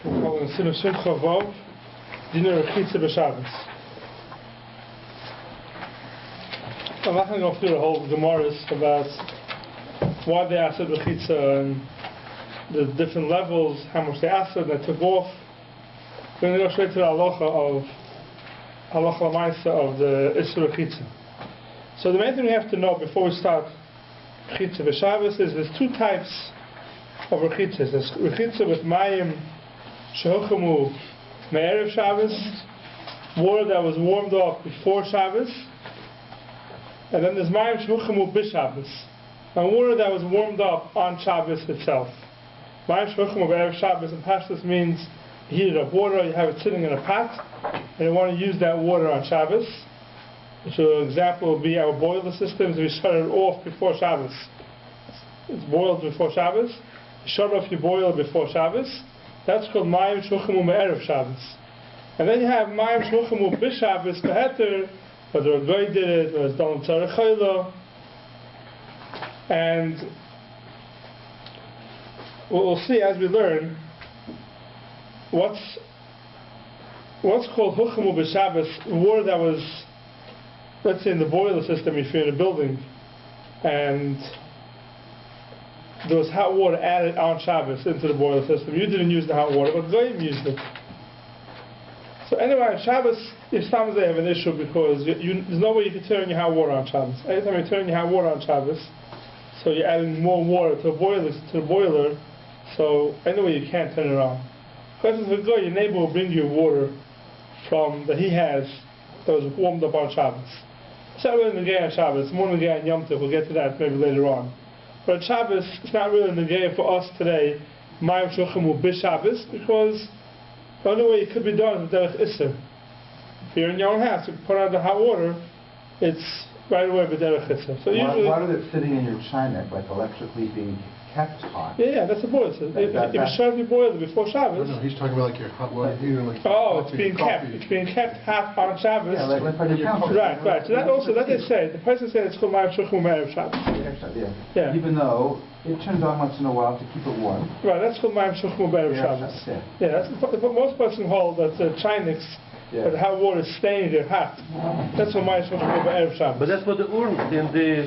calling Semicha Vav, Dinner Rechitza b'Shabbos. I'm not going to go through the whole Gemaras about why they asked Rechitza and the different levels, how much they asked and they took off. We're going to go straight to the halacha l'maisa of the Isra Rechitza. So the main thing we have to know before we start Rechitza b'Shabbos is there's two types of Rechitzas. There's Rechitza with Mayim Shehochamu Me'erev Shabbos, water that was warmed up before Shabbos, and then there's Mayim Shehochamu b'Shabbos, and water that was warmed up on Shabbos itself. Mayim Shehochamu Me'erev Shabbos in Pashtus means you heated up water, you have it sitting in a pot, and you want to use that water on Shabbos. So an example would be our boiler systems. We shut it off before Shabbos. It's boiled before Shabbos. You shut off your boiler before Shabbos. That's called Mayim Shehochamu Me'erev Shabbos. And then you have Mayim Shehochamu b'Shabbos Beheter, whether a guy did it, or it's done in Tzarech Chayla. And what we'll see as we learn, what's called Hochamu b'Shabbos, water that was, let's say in the boiler system, if you're in a building, and there was hot water added on Shabbos into the boiler system. You didn't use the hot water, but Goyim used it. So anyway, on Shabbos, if sometimes they have an issue because there's no way you can turn your hot water on Shabbos. Anytime you turn your hot water on Shabbos, so you're adding more water to the boiler, so anyway you can't turn it on. Because if your neighbor will bring you water that he has that was warmed up on Shabbos. It's not really negay on Shabbos, it's more negay on Yom Tov. We'll get to that maybe later on. But on Shabbos, it's not really negay for us today, Mayim Shehochamu b'Shabbos, because the only way it could be done is derech Isser. If you're in your own house, you put on the hot water, it's right away with derech Isser. So usually, why are they sitting in your china, like electrically being kept hot? Yeah, that's the boiler. If you shut your boiler before Shabbos. No, he's talking about like your hot water heater, like it's being kept. It's being kept hot on Shabbos. Yeah, like right. So that also, that they say, the person said it's called Mayim Shehochamu Me'erev Shabbos. Yeah. Even though it turns on once in a while to keep it warm. Right, that's called Mayim Shehochamu Me'erev Shabbos. Yeah, that's most person hold that Chinese. Yeah. But how water is staying there hot. That's what Mayim Shehochamu Me'erev Shabbos. But that's what the urn in the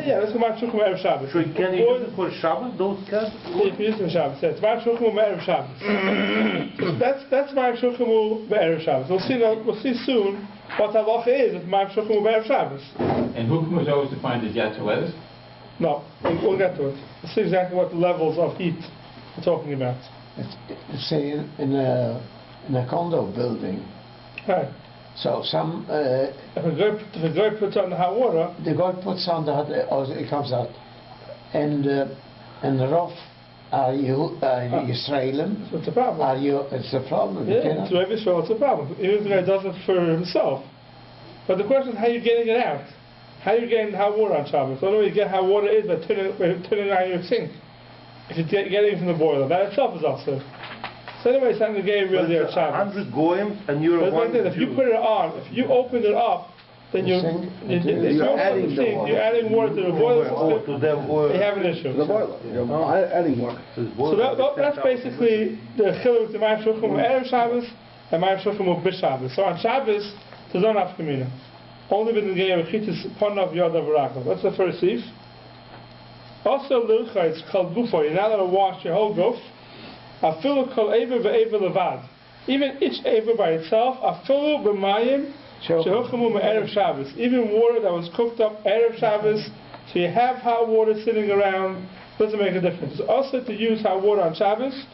yeah, that's what Mayim Shehochamu Me'erev Shabbos. So can you use it for Shabbos, those cans? You can use it for Shabbos, yeah. It's Mayim Shehochamu Me'erev Shabbos. That's Mayim Shehochamu Me'erev Shabbos. We'll see soon what halacha is with Mayim Shehochamu Me'erev Shabbos. And Hukum is always defined as yad to lettuce? No, we'll get to it. We'll see exactly what the levels of heat we're talking about. Say in a condo building. Right. So some if a guy puts on the hot water, the guy puts on the hot, it comes out, and Harav, are you Israelim? It's a problem. Are you? It's a problem. Yeah, to every Israel, it's a problem. Even if the guy does it for himself. But the question is, how are you getting it out? How are you getting hot water on Shabbos? The only way you get hot water is by turning on your sink. If you're getting it from the boiler, that itself is also. So anyway, it's not negay really on Shabbos. 100 goyim and you're one. If you put it on, if you open it up, then you're adding the sink, you're adding water to the boiler system. You have an issue. The boiler. You're adding water. So that's basically the chiluk with the Mayim Shehochamu Erev Shabbos and Mayim Shehochamu b'Shabbos. So on Shabbos, there's no nafkamina. Only with the negay of Rechitzas Ponav Yodav V'Raglav. That's the first sieve. Also, Licha, it's called Gufo. You're not allowed to wash your whole goof. Afilu kol ever ve'ever levad. Even each ever by itself. Afilu b'mayim shehochamu me'erev Shabbos. Even water that was cooked up erev Shabbos. So you have hot water sitting around. Doesn't make a difference. It's also to use hot water on Shabbos.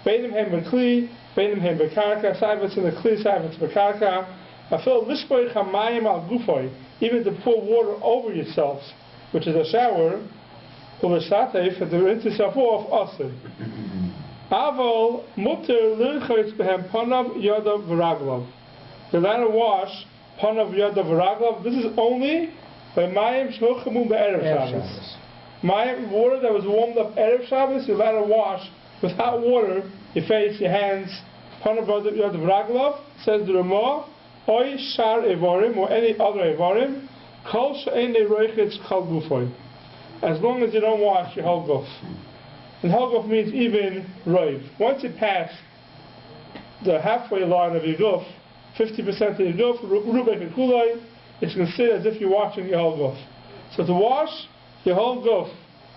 Beinim hem b'kli, beinim hem b'karka. Saivitz in the kli, saivitz b'karka. Afilu lishpoich hamayim al gufoi. Even to pour water over yourself, which is a shower. U'l'shatef, to rinse yourself off, also. Aval muter l'irchotz behem panav yodav v'raglav. You're allowed to wash panav yodav v'raglav. This is only by Mayim Shehochamu Be'erev Shabbos. Mayim, water that was warmed up erev Shabbos, you're allowed to wash with hot water your face, your hands. Panav yodav v'raglav, says the Ramah, oy shar evarim, or any other evarim, kol she'en roichetz kol gufoy. As long as you don't wash your whole goof. And Haguf means even Rove. Once you pass the halfway line of your guf, 50% of your guf, Rubek and Kulai, it's considered as if you're washing your whole guf. So to wash your whole guf,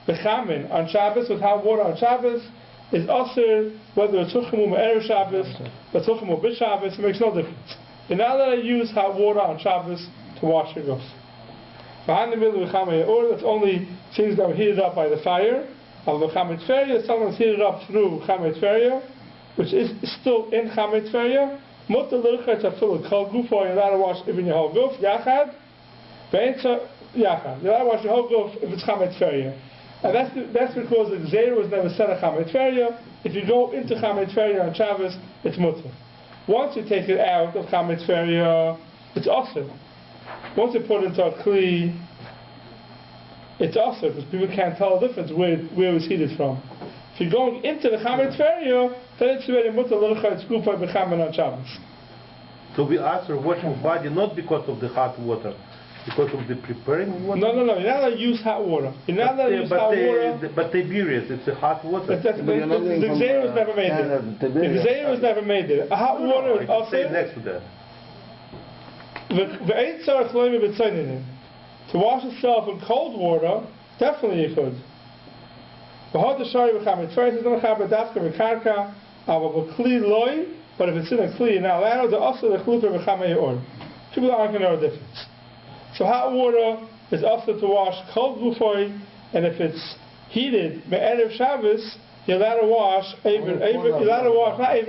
bechamin, on Shabbos, with hot water on Shabbos, is also whether it's Tuchemu Erev Shabbos or Tuchemu B'Shabbos, Shabbos, it makes no difference. You're not allowed to use hot water on Shabbos to wash your guf. Behind the middle of B'Chamei or that's only things that were heated up by the fire. Al B'Chamei Tferia, someone's heated up through B'Chamei Tferia, which is still in B'Chamei Tferia. Mutter L'Rchetz Afilu Kol Gufo, you're allowed to wash even your whole guf, Yachad. Be'etza Yachad, you're allowed to wash your whole guf if it's B'Chamei Tferia. And that's because the Gzeira was never said a B'Chamei Tferia. If you go into B'Chamei Tferia on Shabbos, it's mutter. Once you take it out of B'Chamei Tferia, it's awesome. Once you put it into a kli, it's also because people can't tell the difference where it was heated from. If you're going into the B'Chamei Tferia, then it's really mutter l'rchetz gufa b'chamen on Shabbos. So we ask her washing body not because of the hot water, because of the preparing water. No. You're not allowed to use hot water. You're not allowed to use hot water. But Tiberius, it's a hot water. The Gzeira was never made it. The Gzeira was never made it. A hot water is also. Stay next to that. To wash itself in cold water, definitely you could. But if it's in a kli, you're not allowed to also the chlupa b'chamei or. People aren't going to know the difference. So hot water is also to wash cold gufoi, and if it's heated be'erev Shabbos, you're allowed to wash you're allowed to wash, not you're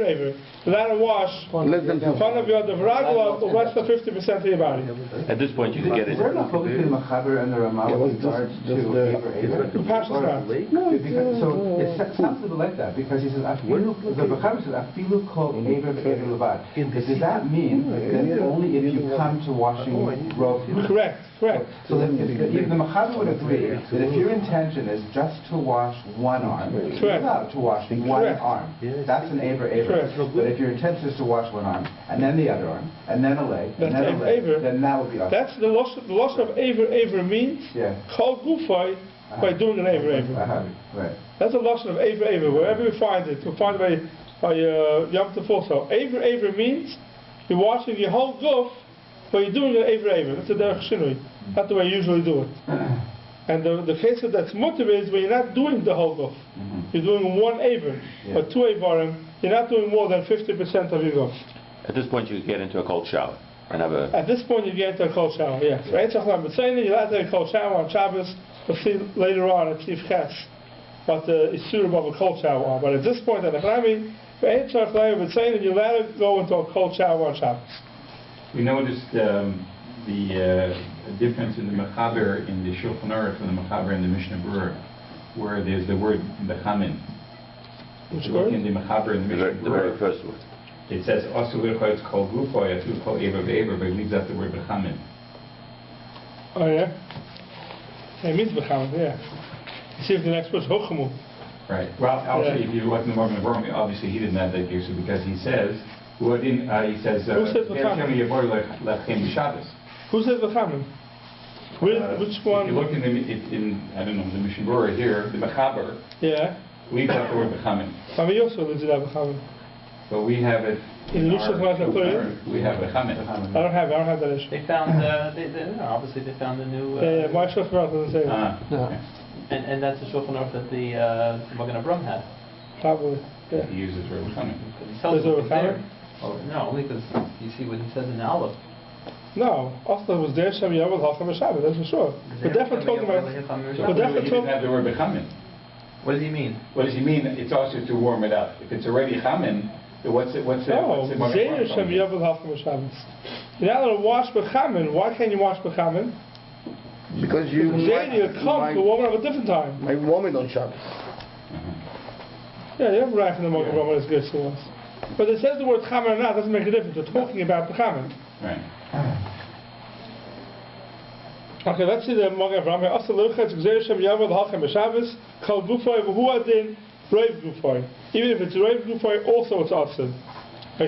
allowed to wash in front of your devragla less than 50% of your body. At this point, you can get it. Is there enough between the Machaber and the Ramah with regards to Aver? The Pasha's not. So it sounds a bit like that, because he says, the Machaber says, Afilu kol Aver ve'Aver levad. Does that mean that only if you come to washing rov? Correct. So that even the Machaber would agree that if your intention is just to wash one arm, you're allowed to wash one arm. That's an Aver. But if your intention is to wash one arm, and then the other arm, and then a leg, and then a leg, then that would be awesome. That's the loss of Aver means Chol Gufay by doing an Aver. Right. That's a loss of Aver. Wherever you find it, you'll find it by Yom Tov. So Aver means you're washing your whole guf, but you're doing an Aver. That's the derech shinui. That's the way you usually do it. And the case that's mutter is when you're not doing the whole guf. You're doing one Aver, or two Avarim. You're not doing more than 50% of your guf. At this point, you get into a cold shower and have a. At this point, you get into a cold shower. Yes. Right. You're allowed to take a cold shower on Shabbos. We'll see later on at Tif Ches what the issue of a cold shower are. But at this point, at the Rabbi, you're allowed to go into a cold shower on Shabbos. We noticed the difference in the Mechaber in the Shulchan Aruch and the Mechaber in the Mishnah Berurah, where there's the word bechamin. Which word? In the Mechaber in the Mishnah Berurah. The very first word. It says also it's called gufoy, it's called ever, but it leaves out the word bechamin. Oh yeah. It means bechamin. Yeah. You see if the next word's hochemu. Right. Well, also if you look in the Mormon Berurah, obviously he didn't have that case because he says. Who says bechamin? Who says bechamin? Which one? If you look in I don't know, the Mishnah Berurah here, the Mechaber. Yeah. Leaves out the word bechamin. Rabbi also leaves it out bechamin. But we have it. In Lushas we have bechamin. I don't have that issue. They found obviously they found the new. Yeah. My Shulchan Aruch doesn't say that. Okay. And that's the Shulchan Aruch that the Magen Avraham had. Probably. Yeah. He uses the word bechamin. He tells us it's there. Oh no, only because you see what he says in the Aleph. No, also was there Shem Yavol Hachem Shabbos, that's for sure. We're definitely talking about. We're definitely talking about the word bechamin. What does he mean? What does he mean? It's also to warm it up. If it's already chamin, what's it? No, there Shem Yavol Hachem Shabbos. You're not allowed to wash bechamin. Why can't you wash bechamin? Because you come to warm it up a different time. My woman on Shabbos. Yeah, you have right from the Magen Avraham as good as it was. But it says the word chamin or not doesn't make a difference. We're talking about bechamin. Right. Okay, let's see the Magen Avraham. Asa l'uchetz gzeir shem yavod hachem b'Shabbos kol gufoy v'hu adin roiv gufoy. Even if it's roiv gufoy, also it's asa.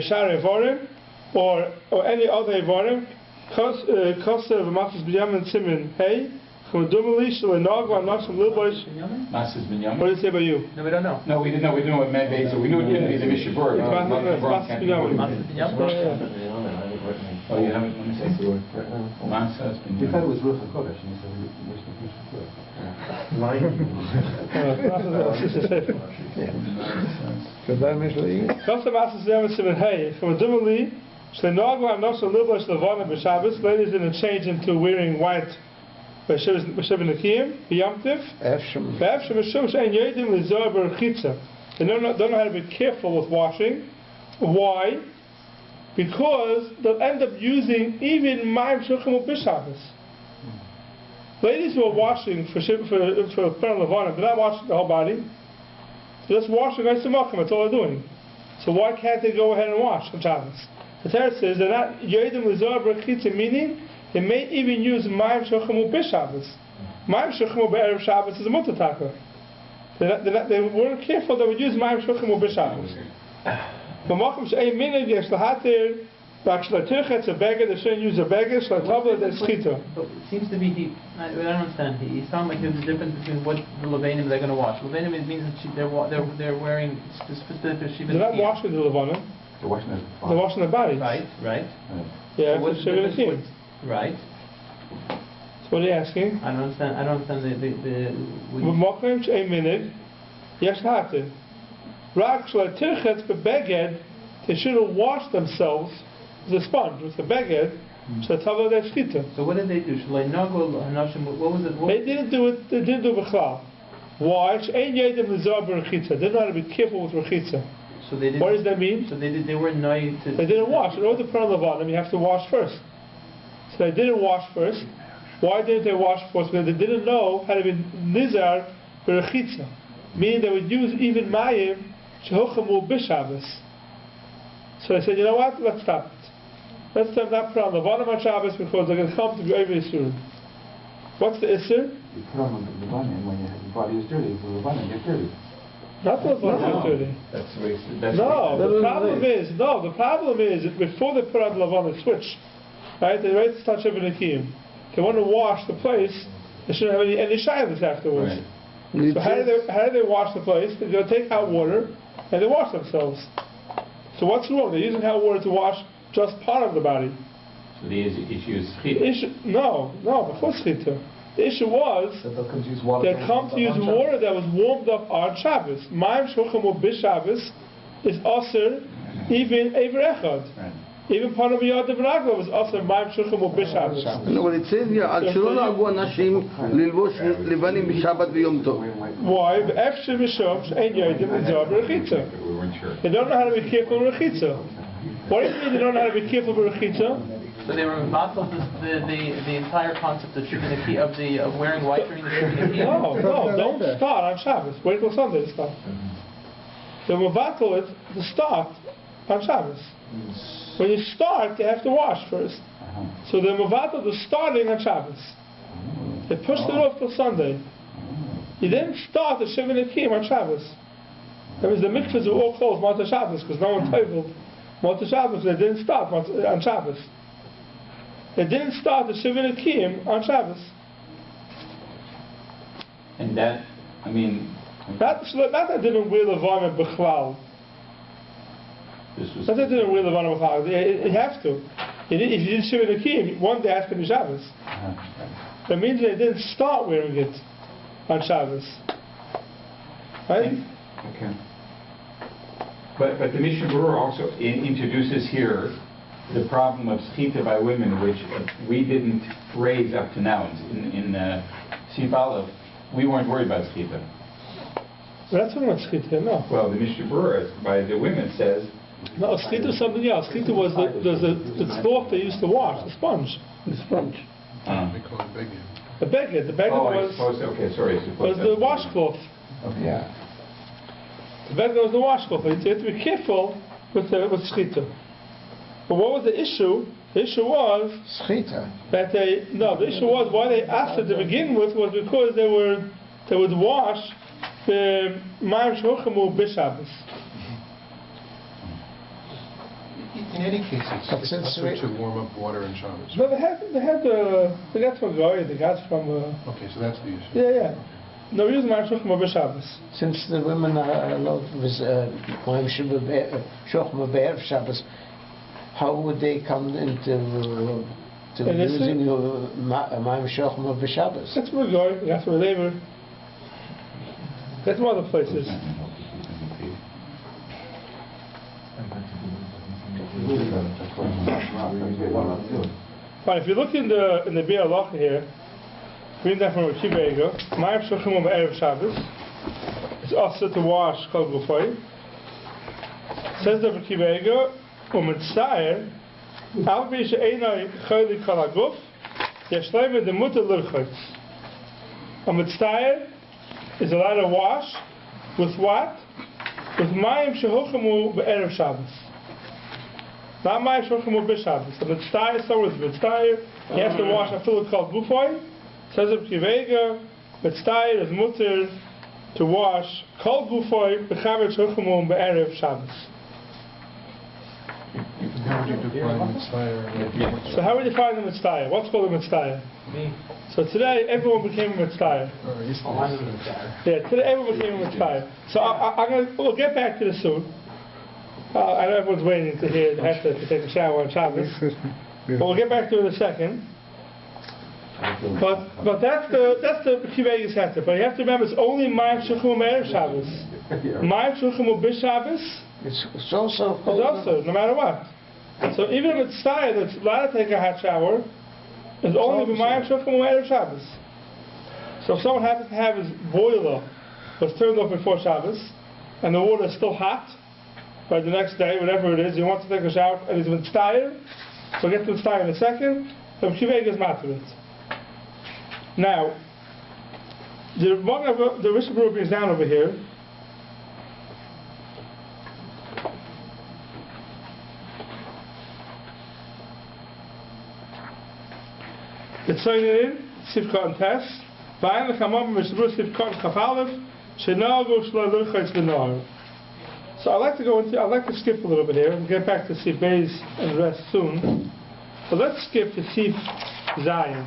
Shar evarim or any other evarim. Kosev v'machzis b'yamin simin hey What do you say about you? No, we don't know. No, we didn't know. We didn't know what Med Beis, so we knew it didn't be the Mishabur. Oh, you haven't? Let me say the word. Masas bin We thought it was Ruach HaKodesh, and he said ladies didn't change into wearing white. They don't know how to be careful with washing. Why? Because they'll end up using even Mayim Shuchim B'Shabbos. Ladies who are washing for Peril Levana, they're not washing the whole body. They're just washing on Semicha, that's all they're doing. So why can't they go ahead and wash on Shabbos? The Torah says they're not Yodim L'Zohar B'Chitza, meaning they may even use Mayim Shuchim B'Shabbos. Mayim Shuchim B'Erev Shabbos is a mutataka. They weren't careful, they would use Mayim Shuchim B'Shabbos. But it seems to be, I don't understand. He sounds like there's a difference between what the Levanim they're going to wash. Levanim means that they're wearing specific Shiva. They're not washing the Levanim. they're washing They're washing their bodies. Right. Yeah, So what's the difference? Right. So what are you asking? I don't understand the they should have washed themselves with a sponge, with a beged. So what did they do? What was it? They didn't do it. They didn't do b'chlal. Why? They didn't know how to be careful with rechitza. So they didn't. What does that mean? So they were naive to. They didn't wash. In order to put on levanim, you have to wash first. So they didn't wash first. Why didn't they wash first? Because they didn't know how to be nizar b'rechitza, meaning they would use even mayim shehochamu b'Shabbos. So they said, you know what? Let's stop it. Let's not put on levanim on Shabbos because they're going to come to be very soon. What's the issue? You put on levanim when your body is dirty. The levanim get dirty. Not the levanim dirty. That's racist. The problem is that before they put on the levanim switch, right? They wait to touch Nekim. They want to wash the place. They shouldn't have any shyness afterwards. Right. So how do they wash the place? They're going to take hot water and they wash themselves. So what's wrong? They're using hot water to wash just part of the body. So the issue is schita. No, before schita. The issue was they come to use water that was warmed up on Shabbos. Mayim shochamu b'Shabbos is aser even Ever Echad. Right. Even part of Yad Ragla was aser Mayim shochamu b'Shabbos. No, but it says here, al shelo na'agu anashim lilbosh levanim b'Shabbat v'yom tov. Why? Efshir mishom she'ein yodim l'zor b'rechitza. We weren't sure. They don't know how to be careful with rechitza. What do you mean they don't know how to be careful with rechitza? So they were about the entire concept of wearing white during the Shivin No, don't start on Shabbos. Wait till Sunday to start. They mevatel it to start on Shabbos. When you start, you have to wash first. So they mevatel the starting on Shabbos. They pushed it off till Sunday. You didn't start the Shivin Akim on Shabbos. That means the mikvahs were all closed Monte Shabbos because no one tabled Monte Shabbos. They didn't start on Shabbos. They didn't start the Shivin Akim on Shabbos. And that, I mean... Not that they didn't wear Levanim b'chlal. Not that they didn't wear Levanim b'chlal. You have to. If you did Shivin Akim, one day has to be Shabbos. That means they didn't start wearing it on Shabbos. Right? Okay. But the Mishnah Berurah also introduces here the problem of schita by women, which we didn't raise up to now. In Sif Aleph, we weren't worried about schita. That's not schita, no. Well, the Mishnah Berurah by the women says... No, schita is something else. Schita was the cloth they used to wash, the sponge. The sponge. The beged. The beged was the washcloth. Okay. Yeah. The beged was the washcloth. You have to be careful with schita. But what was the issue? The issue was schita. That the issue was why they asked it to begin with was because they would wash the Mayim Shochamu b'Shabbos. Can you any case it's necessary to warm up water in Shabbos. No, they got from Goy, they got from... Okay, so that's the issue. Yeah. No, we use Ma'am Shochma b'Shabbos. Since the women are allowed with Ma'am Shochma b'Erev Shabbos, how would they come into using Ma'am Shochma b'Shabbos? That's where Goy, that's where labor. That's from other places. Fine, if you look in the Biur Halacha here, reading that from Rabbi Ma'am Shochma b'Erev Shabbos, it's also to wash Kol Gufay. Says the Rabbi U'Mitzayer, Al Pi She'enai Chayli Kol HaGuf, Yashleim the Mutter L'Rchotz. A Mitzayer is allowed to wash with what? With Mayim Shehochamu b'Erev Shabbos. Not Mayim Shehochamu b'Shabbos. The Mitzayer, so is Mitzayer, he has to wash a full Kol Gufay. Says Rabbi Kiva, Mitzayer is mutter to wash Kol Gufay b'Chavet Shehochamu b'Erev Shabbos. How would you define Mitzvah? So how would you define the Mitzvah? What's called a Mitzvah? So today everyone became a Mitzvah. Yeah, today everyone became a Mitzvah. So we'll get back to this soon. I know everyone's waiting to hear to take a shower on Shabbos. But we'll get back to it in a second. But that's the Kivegas Heter. But you have to remember it's only Ma'am Shochma b'Erev Shabbos. Ma'am Shochma b'Shabbos. It's also no matter what. So even if it's tired, that's allowed to take a hot shower, it's only b'Mayim Shochma b'Erev Shabbos. So if someone happens to have his boiler was turned off before Shabbos, and the water is still hot by the next day, whatever it is, he wants to take a shower, and he's been tired, so we'll get to the tired in a second, so Kiveg is matter it. Now, the Mishnah Baruch brings down over here, it's saying in Sivka and Tess, V'ayin l'chamam Mishnah Sivka and Chafalev, Shenago Shlo L'Chayz L'Nar. So I'd like to skip a little bit here and get back to Sif Beis and the rest soon. But let's skip to Sif Zayin,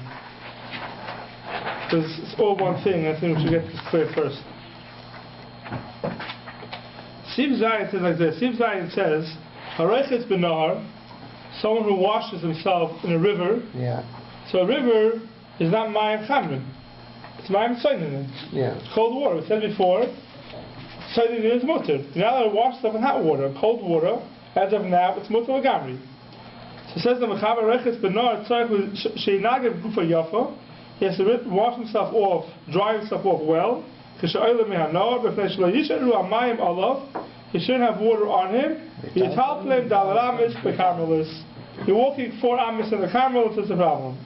because it's all one thing. I think we should get this clear first. Sif Zayin says like this. Sif Zayin says, Harechetz B'Nar, someone who washes himself in a river. Yeah. So a river is not Mayim Chamrin. It's Mayim Tzoynin. Yeah. It's cold water. We said before, Tzoynin is mutter. You're not allowed to wash stuff in hot water. Cold water, as of now, it's mutter l'gamri. So it says the Mechaber Rechetz B'Nar Tzorech Sheinagev Gufa Yafa. He has to wash himself off, dry himself off well. K'she'oyle mihanor b'fnei shelo yisheru ha'mayim alav. He shouldn't have water on him. Yital pleim dal ramis b'karmelis. You're walking 4 amis in the Carmel, it's a problem.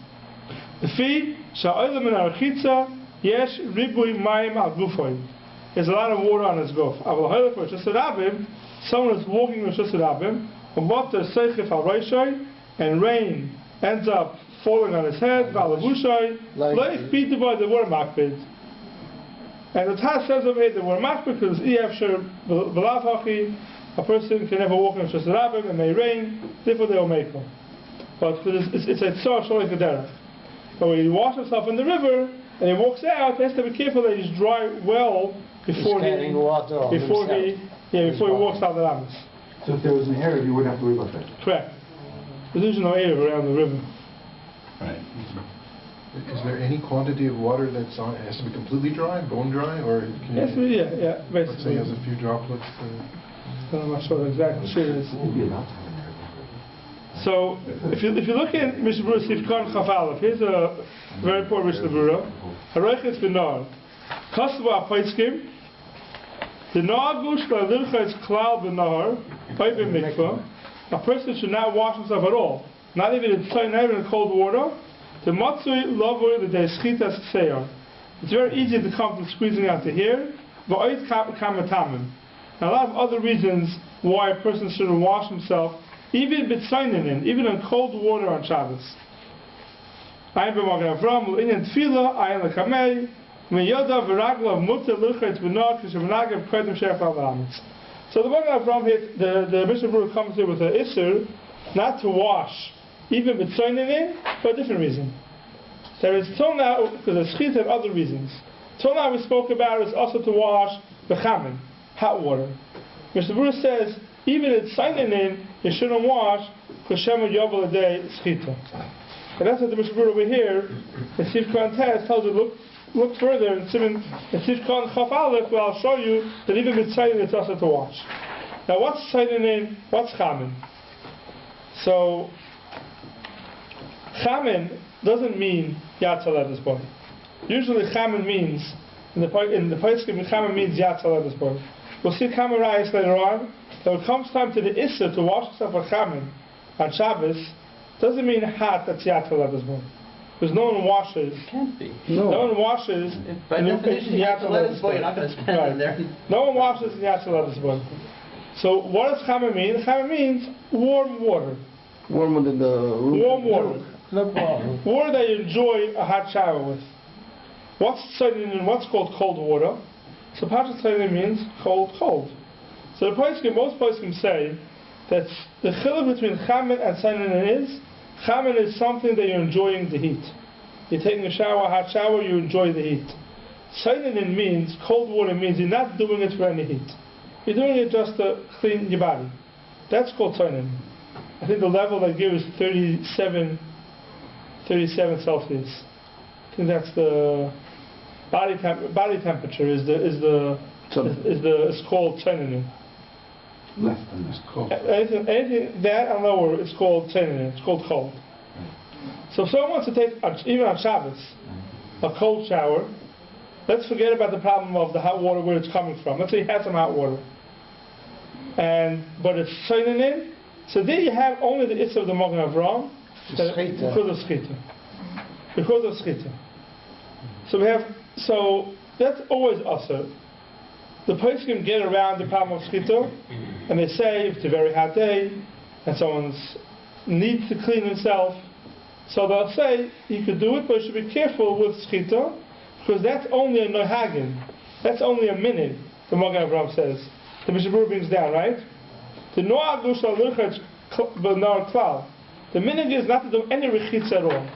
The feet, sha'oyle min ha'rechitza, yesh ribui mayim al gufoy. There's a lot of water on his guf. Aval ha'olech v'shus rabim, someone is walking v'shus rabim, u'moter seichif al roishoy, and rain ends up falling on his head, v'alavushoy, lo'ich b'divoy, the word makbid. And the Taz says over here, the word makbid, because EF v'lav hachi, a person can never walk in Shus Rabim, it may rain, therefore they will make them. But it's a tzor sholik derech. But when he washes himself in the river and he walks out, he has to be careful that he's dry well before he walks out the Ramis. So if there was an Erev, you wouldn't have to worry about that. Correct. There's no Erev around the river. Right. Is there any quantity of water that's on? It has to be completely dry, bone dry, or can Yes, you? yeah, basically. Let's say he has a few droplets. I'm not sure exactly what it is. So, if you look at Mishnah Baruch Sivkon Chafalev, here's a very important Mishnah Baruch. Harechetz B'Nar, Kosovo Apoiskim, the Na'agush La'Lilchetz Klal B'Nar, Pa'ibim Mikvah. A person should not wash himself at all, not even in cold water. The Matzui Lavur the Deischitas Kseyar. It's very easy to come to squeezing out to here. Va'oit Kamatamim. And a lot of other reasons why a person shouldn't wash himself, even even in cold water on Shabbos. Ayin b'magen Avram, l'inyan tefila, ayin l'kamei, miyoda v'ragla v'mutter l'chayt v'nod, k'shev kodim she'ef al-amitz. So the Magen Avram here, the Mishnah Baruch comes here with an Isser not to wash, even with in, for a different reason. There is till now, because the Schita have other reasons. Till now we spoke about is also to wash the chamin, hot water. Mr. Baruch says, even in in, you shouldn't wash, because Shema Yovel a day Schita. And that's what the Mr. Baruch over here, the Sif Khan test tells you, look further, and Sif Khan Chaf Aleph, where I'll show you that even with it's also to wash. Now what's in, what's chamin? So, chamin doesn't mean Yatzal at this point. Usually chamin means, in the Paiskim, chamin means Yatzal at this point. We'll see Kamarayas later on. So when it comes time to the Issa to wash yourself with chamin on Shabbos, doesn't mean hot that's Yatzal at this point. Because no one washes. Can't be. No one washes. By definition, Yatzal at this point. You're not going to spend it there. No one washes in Yatzal at this point. So what does chamin mean? Chamin means warm water. Warmer than the room. Warm water. Water that you enjoy a hot shower with. What's called cold water? So Pashat Tzaynin means cold. So most poskim say that the chiluk between chamin and tzaynin is, chamin is something that you're enjoying the heat. You're taking a shower, a hot shower, you enjoy the heat. Tzaynin means, cold water means you're not doing it for any heat. You're doing it just to clean your body. That's called tzaynin. I think the level they give is 37 Celsius. I think that's the body temperature is called tzaynin. Less than this. Cold. Anything that and lower is called tzaynin. It's called cold. So if someone wants to take, even on Shabbos, a cold shower, let's forget about the problem of the hot water where it's coming from. Let's say you had some hot water, but it's tzaynin. So there you have only the Issa of the Magen Avraham because of Schita. So that's always Asr. The poskim get around the problem of Schita, and they say if it's a very hot day and someone needs to clean himself, so they'll say you could do it, but you should be careful with Schita, because that's only a Nohagin. That's only a minute, the Magen Avraham says. The Mishabur brings down, right? The minig is not to do any rechitz at all.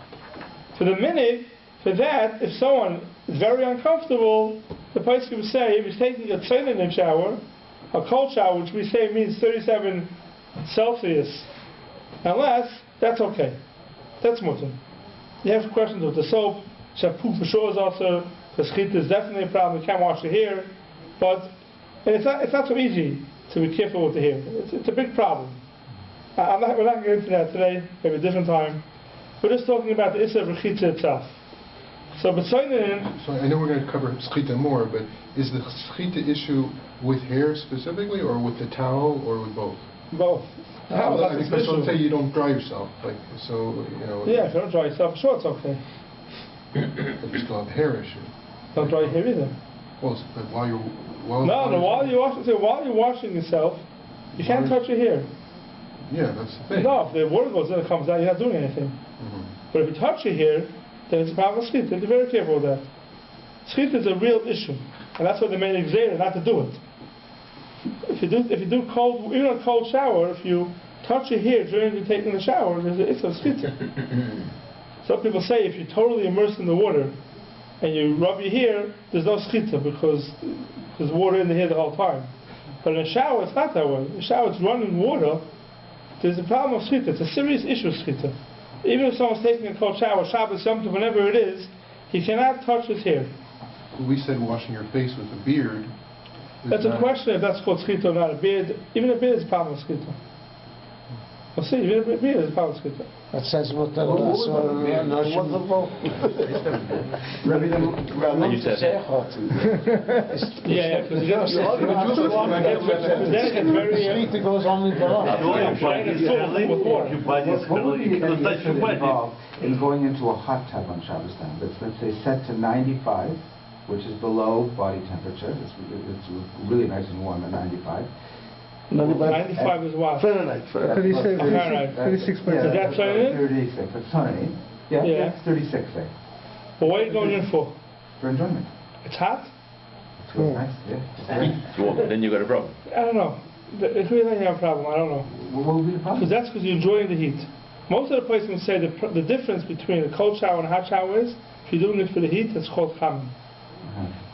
For the minig, for that, if someone is very uncomfortable, the poskim would say if he's taking a tzaynin shower, a cold shower, which we say means 37 Celsius, and less, that's okay. That's mutter. You have questions with the soap, shampoo for sure is also, the schita is definitely a problem, you can't wash your hair, but it's not so easy to be careful with the hair. It's a big problem. We're not going to get into that today, maybe a different time. We're just talking about the Issa of Rechitza itself. So I know we're going to cover Schita more, but is the Schita issue with hair specifically, or with the towel, or with both? Both. Because let's say you don't dry yourself, Yeah, if you don't dry yourself, sure it's okay. But you still have a hair issue. Don't dry your hair either. Well, but while you're washing yourself, you can't touch your hair. Yeah, that's the thing. No, if the water goes in, it comes out, you're not doing anything. But if you touch your hair, then it's a problem of Schita. Be very careful with that. Schita is a real issue, and that's why they made Eliezer not to do it. If you do cold, even a cold shower, if you touch your hair during you taking the shower, it's a Schita. Some people say if you're totally immersed in the water and you rub your hair, there's no Schita because there's water in the hair the whole time. But in a shower, it's not that way. In a shower, it's running water. There's a problem of Schita. It's a serious issue of Schita. Even if someone's taking a cold shower, Shabbos, something, whenever it is, he cannot touch his hair. We said washing your face with a beard. That's a question if that's called Schita or not. Even a beard is a problem of Schita. We'll see, even a beard is a problem of Schita. That says what the Rabbi, you said it. Yeah, because then it gets very... Schita goes on with the Your body is involved in going into a hot tub on Shabbos time. Let's say set to 95, which is below body temperature. It's really nice and warm at 95. 95 is what? Fahrenheit. 36. Is that Fahrenheit? 36. That's Fahrenheit. Yeah, it's 36. But what are you going in for? For enjoyment. It's hot? It's really nice. Yeah. Well, then you got a problem. I don't know. If we have a problem, I don't know. What would be the problem? Because that's because you're enjoying the heat. Most of the places would say the difference between a cold shower and a hot shower is if you're doing it for the heat, it's called chamin.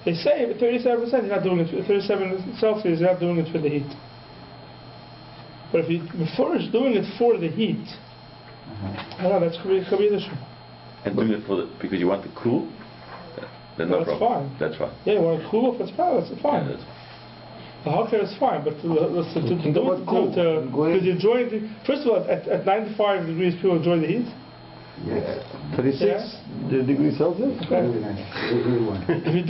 They say at 37%, you're not doing it. 37 Celsius, you're not doing it for the heat. But if you before it's doing it for the heat, I don't know. That could be an issue. And doing it because you want to cool, then no that's problem. fine. That's fine. Yeah, you want to cool off, that's fine. That's fine. Yeah, The hot care is fine, but to do it because you're enjoying the. First of all, at 95 degrees, people enjoy the heat. Yes. 36 degrees Celsius? Really nice. Really one. If you're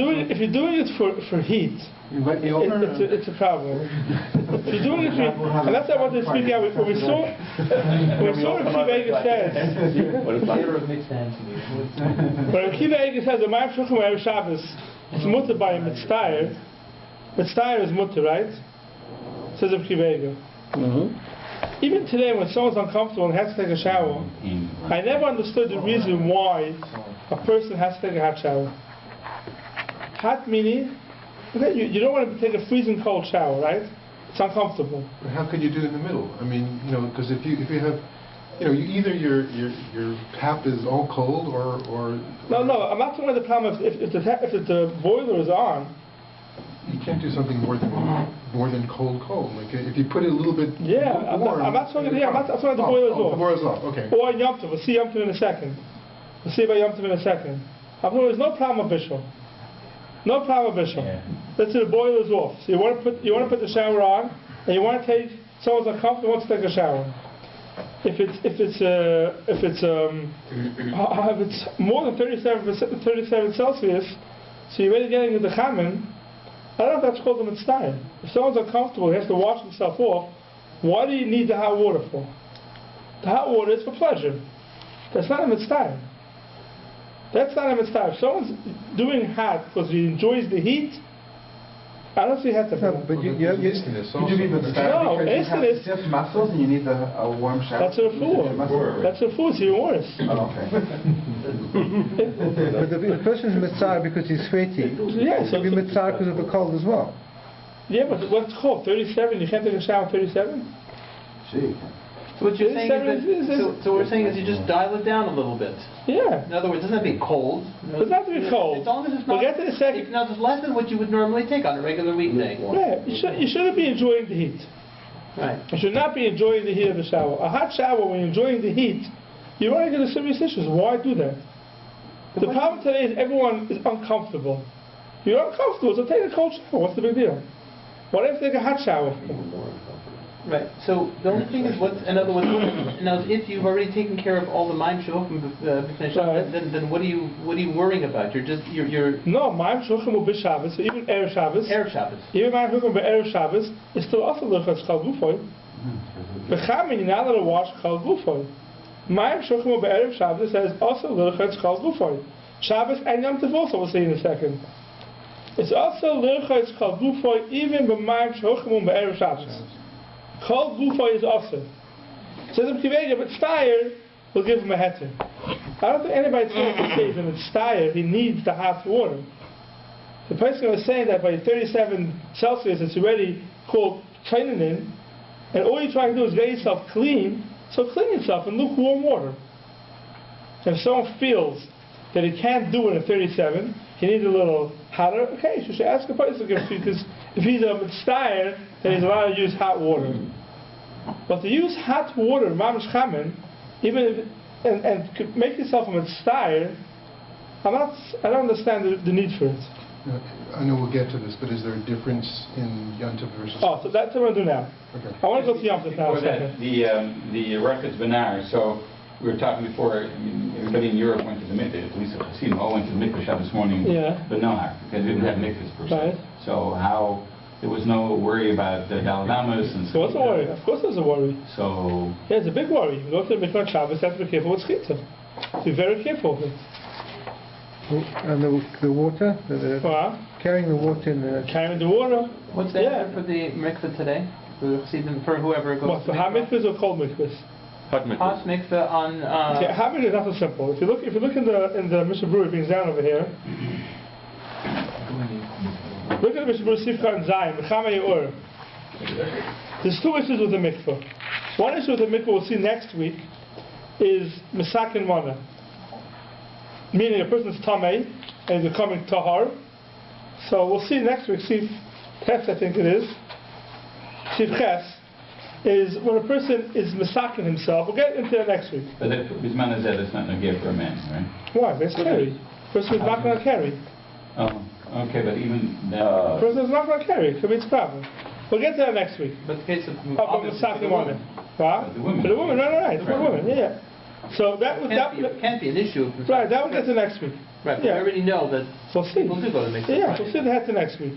doing it for heat, it's a problem. If you're doing it and that's why I wanted to speak out. When we saw Rabbi Yechiel says, when Rabbi Yechiel says the Ma'am Shulchan Erev Shabbos is mutter by a mitzvah. Mitzvah is mutter, right? Says Rabbi Yechiel. Even today, when someone's uncomfortable and has to take a shower, I never understood the reason why a person has to take a hot shower. Hot meaning, you don't want to take a freezing cold shower, right? It's uncomfortable. But how could you do it in the middle? I mean, because if you have, either your tap is all cold or. No, I'm not talking about the problem if the boiler is on. You can't do something more than cold. Like if you put it a little bit warm. I'm not talking about the boiler's off. The boiler's off, okay. Or Yom Tov. We'll see Yom Tov in a second. I'm talking there's no problem with Bishul. No problem with Bishul. Yeah. Let's say the boiler's off. So you want to put the shower on, and you want to take someone's uncomfortable wants to take a shower. If it's more than 37 Celsius, so you're already getting into the chamin. I don't know if that's called a mitzvah. If someone's uncomfortable, he has to wash himself off. Why do you need the hot water for? The hot water is for pleasure. That's not a mitzvah. That's not a mitzvah. If someone's doing hot because he enjoys the heat, I don't see how to. No, but you have istiness also. No, istiness. You have muscles and you need a warm shower. That's a fool. That's a fool. It's even worse. Oh, okay. But the person's mitzvah because he's sweaty. Yeah, so be mitzvah because of the cold as well. Yeah, but what's cold? 37. You can't take a shower at 37. Gee. So what you're saying is that, so what we're saying is you just dial it down a little bit. Yeah. In other words, it doesn't have to be cold. It doesn't have to be cold. As long as it's not, we'll get to the second. It's not less than what you would normally take on a regular weekday. Yeah, you shouldn't be enjoying the heat. Right. You should not be enjoying the heat of the shower. A hot shower, when you're enjoying the heat, you run into serious issues. Why do that? The problem today is everyone is uncomfortable. You're uncomfortable, so take a cold shower. What's the big deal? Why don't you take a hot shower? Right. So the only thing is, in other words, now if you've already taken care of all the ma'im shulchan then what are you worrying about? You're no ma'im shulchan will be Shabbos. So even erev Shabbos. Even ma'im shulchan be erev Shabbos is still also l'chas chal gufoy. B'chamin you're not allowed to wash chal gufoy. Ma'im shulchan will be erev Shabbos says also l'chas chal gufoy. Shabbos and Yom Tov also we'll see in a second. It's also l'chas chal gufoy even b'ma'im shulchan will be erev Shabbos. Cold gufa is also. Says the Kivega, but Steyer will give him a heter. I don't think anybody's going to say that Steyer he needs the hot water. The person was saying that by 37 Celsius it's already called in, and all you're trying to do is get yourself clean, so clean yourself in lukewarm water. And if someone feels that he can't do it at 37, he needs a little hotter, okay, so you should ask a person because if he's a Steyer, then he's allowed to use hot water. But to use hot water, mamish chamin, even if, and make yourself a mitzvah, I don't understand the need for it. I know we'll get to this, but is there a difference in Yom Tov versus? Oh, so that's what I'm going to do now. Okay. I want to go to Yom Tov now. The records benar. So we were talking before. I mean, everybody in Europe went to the mikveh. At least the Hasidim all went to the mikveh Shabbos morning. Yeah. But nahar because they didn't have mikvahs per se. Right. So how? There was no worry about the daladamas and so. What's a worry? Of course there's a worry. So... Yeah, it's a big worry. You go to the Mikvah Shabbos, you have to be careful with Chitza. Be very careful with it. And the water? Carrying the water in the... Carrying the water. What's the answer for the mikvah today? For whoever goes what, for hot mikvahs or cold mikvahs? Hot mikvahs. Hot mikvah on... hot mikvah is not so simple. If you look in the Mishnah Brewer, it down over here. Look at the Mishnah Berurah Sifka and Zayin, Mechama Ye'or. There's two issues with the mikveh. One issue with the mikveh we'll see next week is Mesakin Mana. Meaning a person's Tamei and is becoming Tahar. So we'll see next week, Sif Ches I think it is. Sif Ches is when a person is Mesakin himself. We'll get into that next week. But if Bisman is it's not Nagir for a man, right? Why? That's carry. Person is not going to carry. Oh, okay, but even that... person is not going to carry. It could be its problem. We'll get to that next week. But the case of Mesakin Mana. The women. For the woman, right. For the woman, yeah. So that would can't be an issue. Right, that will get to next week. Right, but we already know that people do go to mikveh. Yeah, we'll see that to next week.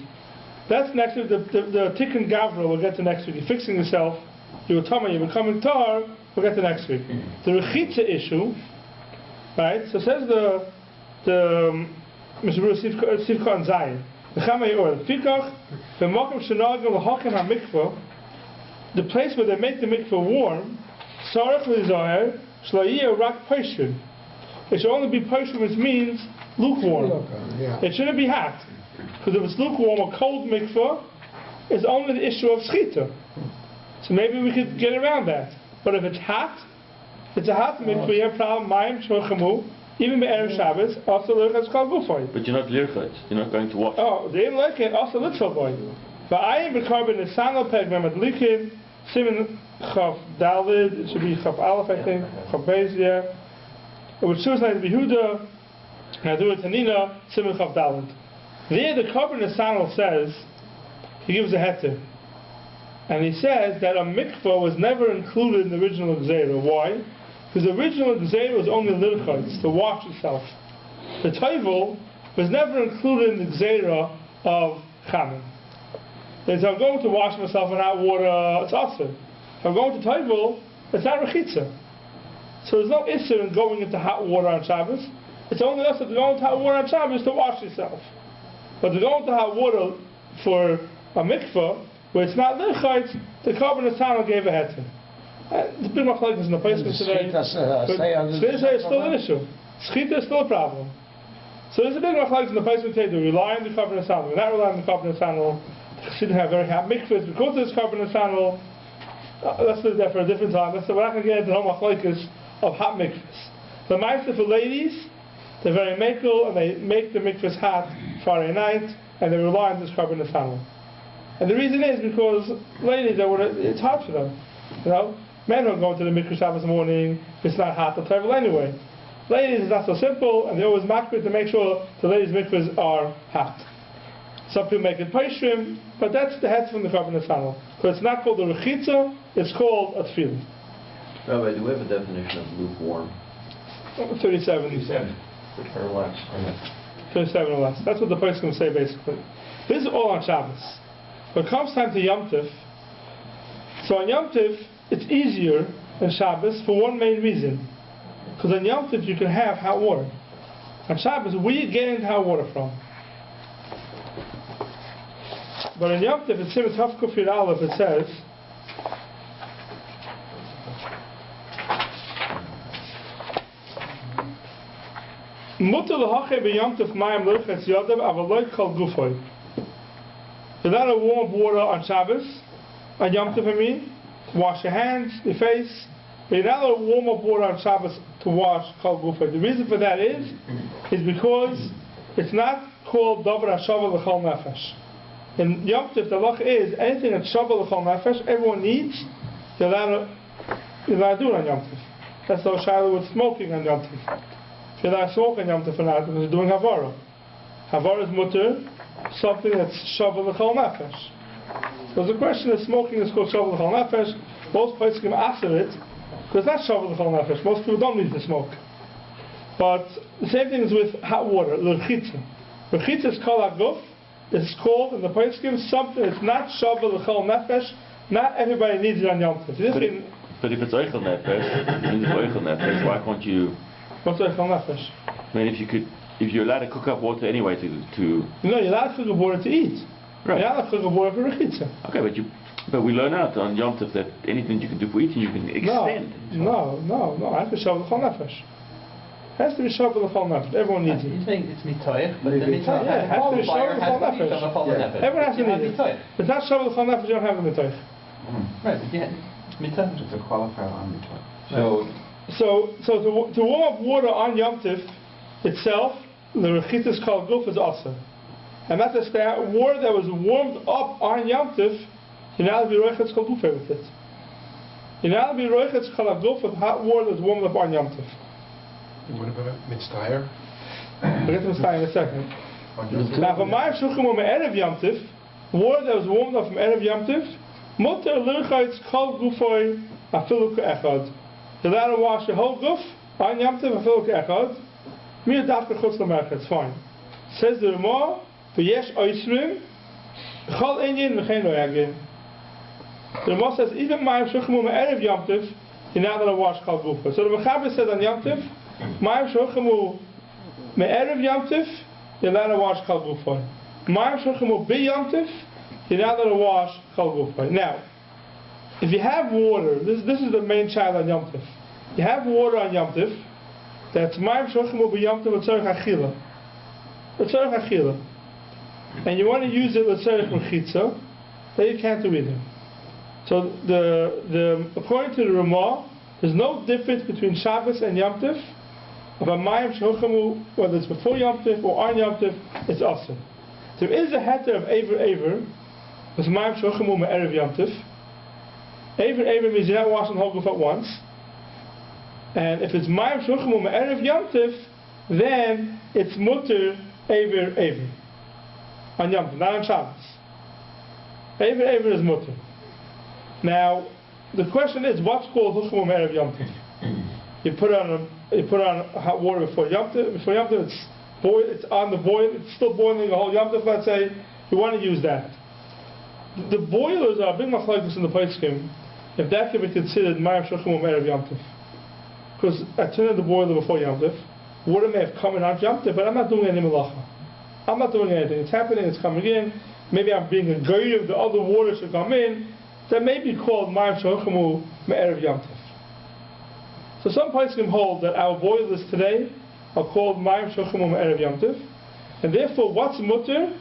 That's next week. The Tikkun Gavra we'll get to next week. You're fixing yourself. You're Tama, you're becoming Tar. We'll get to next week. The Rechitza issue, right? So says the Mr. Sivka and Zayin. The Chamei Or. Fikach, B'mokim Shenagim L'Hakim HaMikvah, the place where they make the mikvah warm, Sarach L'Zoyer, Shlayiyah Rak Peshim. It should only be Peshim, which means lukewarm. It shouldn't be hot. Because if it's lukewarm or cold mikvah, it's only the issue of Shechita. So maybe we could get around that. But if it's hot, it's a hot mikvah, you have a problem, Mayim Shochamu, even Be'erev Shabbos, also Lirchatz Kal Gufoy. But you're not Lirchatz, you're not going to wash. Oh, they didn't like it, also Litzal Boy. But I am recarbon the Sanal Pegmem at Likin, Simon Chav Dalid, it should be Chav Aleph, I think, Chav Bezia. It would choose like Behuda, and I do it Tanina, Simon Chav Dalid. There, the Carbon Sanal says, he gives a heter. And he says that a mikvah was never included in the original Gzeira. Why? Because the original Gzeira was only lirchotz, to wash itself. The Toivel was never included in the Gzeira of Chamin. If I'm going to wash myself in hot water, it's Asr. If I'm going to Toivel, it's not Rechitza. So there's no Isser in going into hot water on Shabbos. It's only us that go into hot water on Shabbos to wash yourself. But to go into hot water for a mikvah, where it's not lirchotz, the Carbon Sanal gave a heter. The big machlokes in the place today. Shechita is still an issue. Shechita is still a problem. So there's a big machlokes in the place today. Do we rely on the Carbon Sanal? We're not relying on the Carbon Sanal. The Chassidim have very hot mikvahs because there's Carbon Sanal. Let's do that for a different time. We're not going to get into the whole machlokes of hot mikvahs. The meister for ladies, they're very mekel, and they make the mikvahs hot Friday night, and they rely on this Carbon Sanal. And the reason is because ladies, it's hard for them. You know, men are going to the mikvah Shabbos morning. It's not hot. They'll travel anyway. Ladies, it's not so simple, and they always makbid to make sure the ladies' mikvahs are hot. Some people make it paishrim, but that's the head from the Carbon Sanal. So it's not called the rechitza; it's called a tefillah. Rabbi, do we have a definition of lukewarm? 37. or less. 37 or less. That's what the person can say basically. This is all on Shabbos. When it comes time to Yom Tif, so on Yom Tif, it's easier than Shabbos for one main reason. Because on Yom Tif, you can have hot water. On Shabbos, where are you getting hot water from? But in Yom Tif, it's Simon Tov Kufir Aleph, it says, Mutter l'hachei b'Yom Tif mayim l'irchetz yodav avaloi kol gufoy. You're not to warm water on Shabbos, on Yom Tov I mean, to wash your hands, your face, but you're not to warm up water on Shabbos to wash kol gufoy. The reason for that is because it's not called davar hashava l'chol nefesh. In Yom Tif, the halacha is anything that's shava l'chol nefesh, everyone needs, you're allowed to do it on Yom Tif. That's the shaila with smoking on Yom Tif. If you're not smoking on Yom Tif or not, because you're doing havara. Havara is mutter, something that's shava l'chol nefesh. So the question is, smoking is called shava l'chol nefesh. Most places can answer it, because it's not shava l'chol nefesh. Most people don't need to smoke. But the same thing is with hot water, l'rchitza. L'rchitza is kol haguf. It's called in the poskim something that's not shava l'chol nefesh. Not everybody needs it on Yom Tov. But if it's oichel nefesh, why can't you? What's oichel nefesh? I mean, if you're allowed to cook up water anyway to. No, you're allowed to cook up water to eat. Right. You're allowed to cook up water for rechitza. Okay, but we learn out on Yom Tov that anything you can do for eating, you can extend. No. I have to shava l'chol nefesh. It has to be shava l'chol nefesh. Everyone needs it. You're saying it's mitoich, but the mitoich has to be shava l'chol nefesh. Everyone has to need it. If it's not shava l'chol nefesh, you don't have a mitoich. Right, yeah. It's a qualifier on mitzvah. So to warm up water on Yom Tif itself, the rechitas called guf is also. And that's the water that was warmed up on Yom Tif, you're not to be roichetz kol guf with it. You're not to be roichetz kol guf with hot water that's warmed up on Yom Tif. And what about mitzvah? We'll get to mitzvah in a second. Now, for my shuchim or erev Yom Tif, water that was warmed up from erev Yom Tif, muter l'rchaitz kol gufoi afilu ke'echad. You're allowed to wash your whole guf on Yom Tif afilu ke'echad. Mir dafka chutz l'mercha, it's fine. Says the Ramah, v'yesh oisrim, chol inyin v'chein lo yagin. The Ramah says, even mayim shuchim erev Yom Tif, you're not allowed to wash kol gufoi. So the Mechaber said on Yom Tif, mayim shuchim erev Yom Tif, you're allowed to wash kol gufoi. Mayim shuchim bi Yom Tif, you're not allowed to wash kol gufoi. Now, if you have water, this is the main child on Yom Tif. You have water on Yom Tif, that's mayim shochim u'bi Yom Tif l'tzorech achila. L'tzorech achila. And you want to use it l'tzorech mechitza, then you can't do either. So according to the Ramah, there's no difference between Shabbos and Yom Tif. Of a mayim shochim, whether it's before Yom Tif or on Yom Tif, it's awesome. There is a heter of Ever, with mayim shochim u'me'erev Yom Tif. Ever means you're not washing the whole guf at once. And if it's mayim shochim u'me'erev Yom Tif, then it's mutter Ever. On Yom Tif, not on Shabbos. Ever is mutter. Now, the question is, what's called shochim u'me'erev Yom Tif? You put on hot water before Yom Tif. Before Yom Tif, it's on the boil. It's still boiling the whole Yom Tif. Let's say you want to use that. The boilers are a big machlokes in the poskim. If that can be considered mayim shochim u'me'erev Yom Tif, because I turned on the boiler before Yom Tif, water may have come in on Yom Tif, but I'm not doing any melacha. I'm not doing anything. It's happening. It's coming in. Maybe I'm being a goy of the other water should come in. That may be called mayim shochim u'me'erev Yom Tif. So some poskim hold that our boilers today are called mayim shochim u'me'erev Yom Tif, and therefore what's mutter?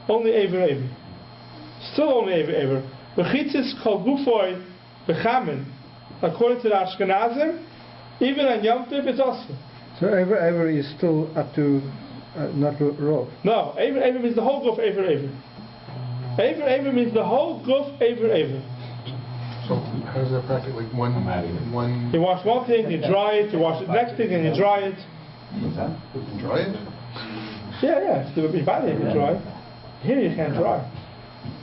Only Ever. Still only Ever. Rechitzis kol gufoi b'chamin. According to the Ashkenazim, even on Yom Tif it's also. So Ever is still up to not raw. No, Ever means the whole guf Ever. Ever means the whole guf Ever. So how does that practically one? You wash one thing, you dry it. You wash the next thing, and you dry it. What's that? Dry it? Yeah. Your body you can dry. Here you can't dry.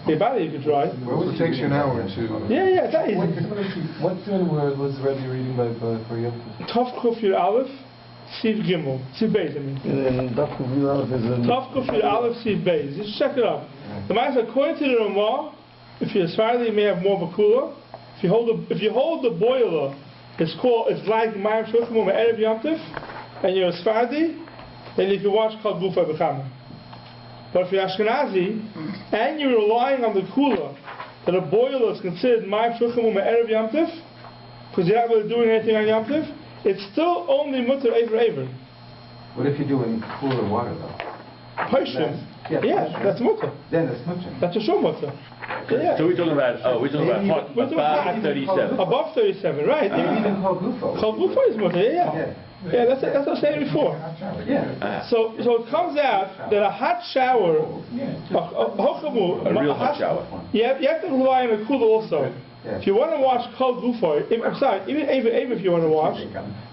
Your body you can dry. Well, it takes you an hour to. Yeah, it's not easy. What word was Rabbi reading for Yom Tif? Tov Kuf Yud Aleph, Siv Gimel, Siv Beis. I mean. Tov Kuf Yud Aleph is Tov Kuf Yud Aleph, Siv Beis. Just check it out. The Master, according to the Ramah, if you're a Sephardi, you may have more of a cooler. If you hold the boiler, it's like mayim shochim u'me'erev Yom Tif, and you're a Sephardi, then you can wash kol gufoi b'chamin. But if you're Ashkenazi and you're relying on the cooler, that a boiler is considered mayim shochim u'me'erev Yom Tif, because you're not really doing anything on Yom Tif, it's still only mutter Ever. What if you do it in cooler water though? Poshim. Yeah, that's mutter. Then it's mutter. That's a shum mutter. Yeah. So we're talking about hot, above 37. Above 37, right? Even kol gufo. Kol gufo is mutter. Yeah, that's what I was saying before. Yeah. So it comes out that a hot shower, A real hot shower. You have to rely on a cooler also. If you want to wash kol gufo, even Ever if you want to wash,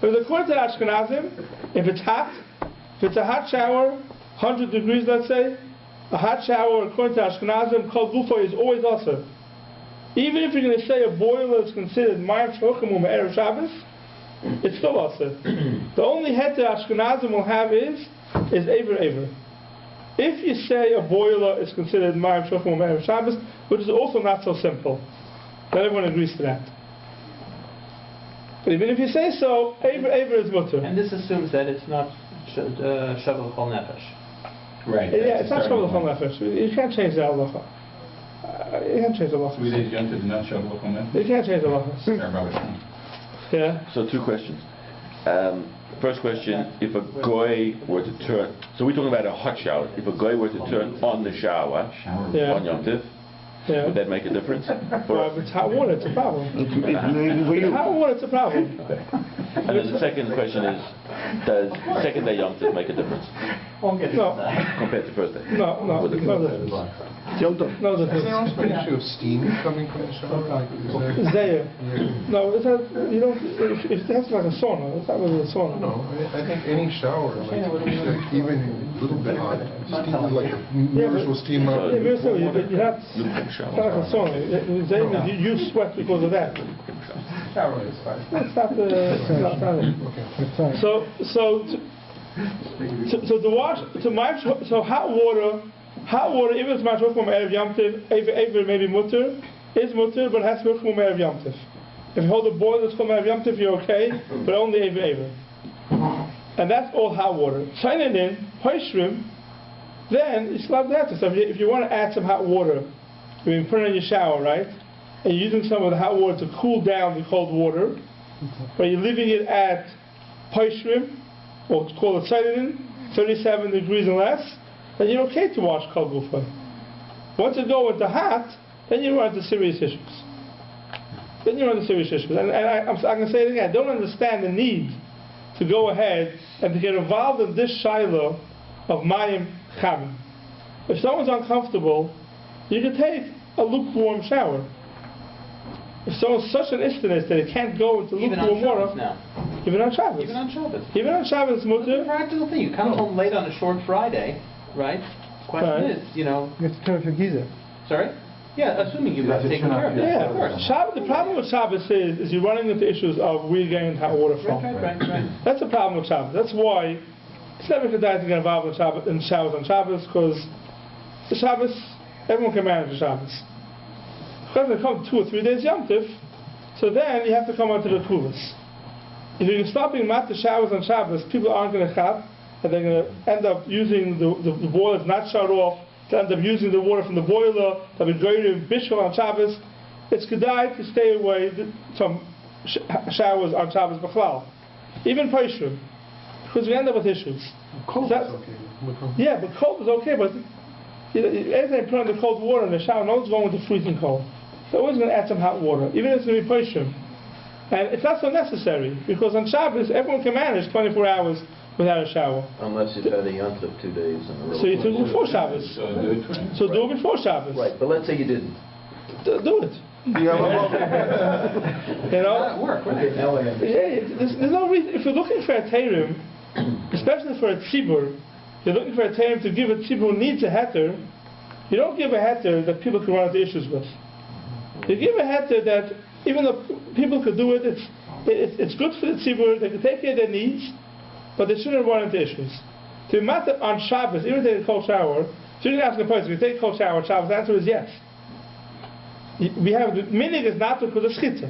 but according to the Ashkenazim, if it's a hot shower, 100 degrees, let's say, a hot shower, according to Ashkenazim, kol gufo is always also. Even if you're going to say a boiler is considered mayim shochim u'me'erev Shabbos, it's still also. The only heter Ashkenazim will have is Ever. If you say a boiler is considered mayim shochim u'me'erev Shabbos, which is also not so simple, not everyone agrees to that. But even if you say so, Ever is mutter. And this assumes that it's not shavuot chol nefesh. Right. Yeah, it's not shavuot chol nefesh. You can't change the halacha. You can't change the halacha. 3 days Yom Tif, not shavuot chol nefesh. You can't change the halacha. Yeah. So 2 questions. First question, if a goy were to turn, so we're talking about a hot shower. If a goy were to turn on the shower on Yom Tif, Would that make a difference? Well, if it's hot water, it's a problem. If hot water, it's a problem. And then the second question is, does second day Yom Tov make a difference? No. Compared to first day? No difference. No Is difference. there also an issue of steam coming from the shower? Like, is that, There. No, it has, you don't, it has like a sauna. It's not really a sauna. no, I think any shower, like even a little bit hot, steam, like mirrors will steam up. Yeah, very simple. You're not, it's not like a sauna. You sweat because of that. Shower is fine. That's not the. That's not it. Okay. So to wash, so hot water, even if it's mashruch from Erev Yom Tov, Ever maybe mutter, is mutter, but it has to be from Erev Yom Tov. If you hold the boil that's from Erev Yom Tov, you're okay, but only Ever. And that's all hot water. China in, Hoishrim, then you still have that. So if you want to add some hot water, you can put it in your shower, right? And you're using some of the hot water to cool down the cold water, but you're leaving it at Hoishrim, or call it Sidon, 37 degrees and less, then you're okay to wash kol gufa. Once you go into hot, then you run into serious issues. And I'm going to say it again, I don't understand the need to go ahead and to get involved in this shiloh of mayim chavim. If someone's uncomfortable, you can take a lukewarm shower. If someone's such an istiness that it can't go into lukewarm water, even on Shabbos. Even on Shabbos. Even on Shabbos, mutter. It's a practical thing. You come home late on a short Friday, right? Question is, You have to turn off your geyser. Sorry? Yeah, assuming you've taken care of it. Yeah, Of course. The problem with Shabbos is you're running into issues of where you're getting hot water from. Right. That's the problem with Shabbos. That's why it's never good to get involved in showers on Shabbos, because the Shabbos, everyone can manage the Shabbos. Because they come 2 or 3 days Yom Tov, so then you have to come onto the Kuvas. If you can stop being mat the showers on Shabbos, people aren't going to chap, and they're going to end up using the boilers not shut off, to end up using the water from the boiler, they'll be greater in Bishul on Shabbos. It's kedai to stay away from showers on Shabbos B'chlal. Even Paishrim, because we end up with issues. Cold is okay. Yeah, but cold is okay, but anything put on the cold water in the shower, no one's going with the freezing cold. They're always going to add some hot water, even if it's going to be Paishrim. And it's not so necessary, because on Shabbos, everyone can manage 24 hours without a shower. Unless you've had a Yom Tov 2 days in a row. So you do it before Shabbos. So do it before Shabbos. Right, but let's say you didn't. Do it. You know? Work, right? Yeah, there's no reason. If you're looking for a Teirim, especially for a tzibur, you're looking for a Teirim to give a tzibur who needs a heter, you don't give a heter that people can run into issues with. You give a heter that even though people could do it, it's good for the tzibur, they can take care of their needs, but they shouldn't run into issues. To be matter on Shabbos, even if they take a cold shower, so you can ask a person, can you take a cold shower on Shabbos? The answer is yes. We have the minig is not because of schita.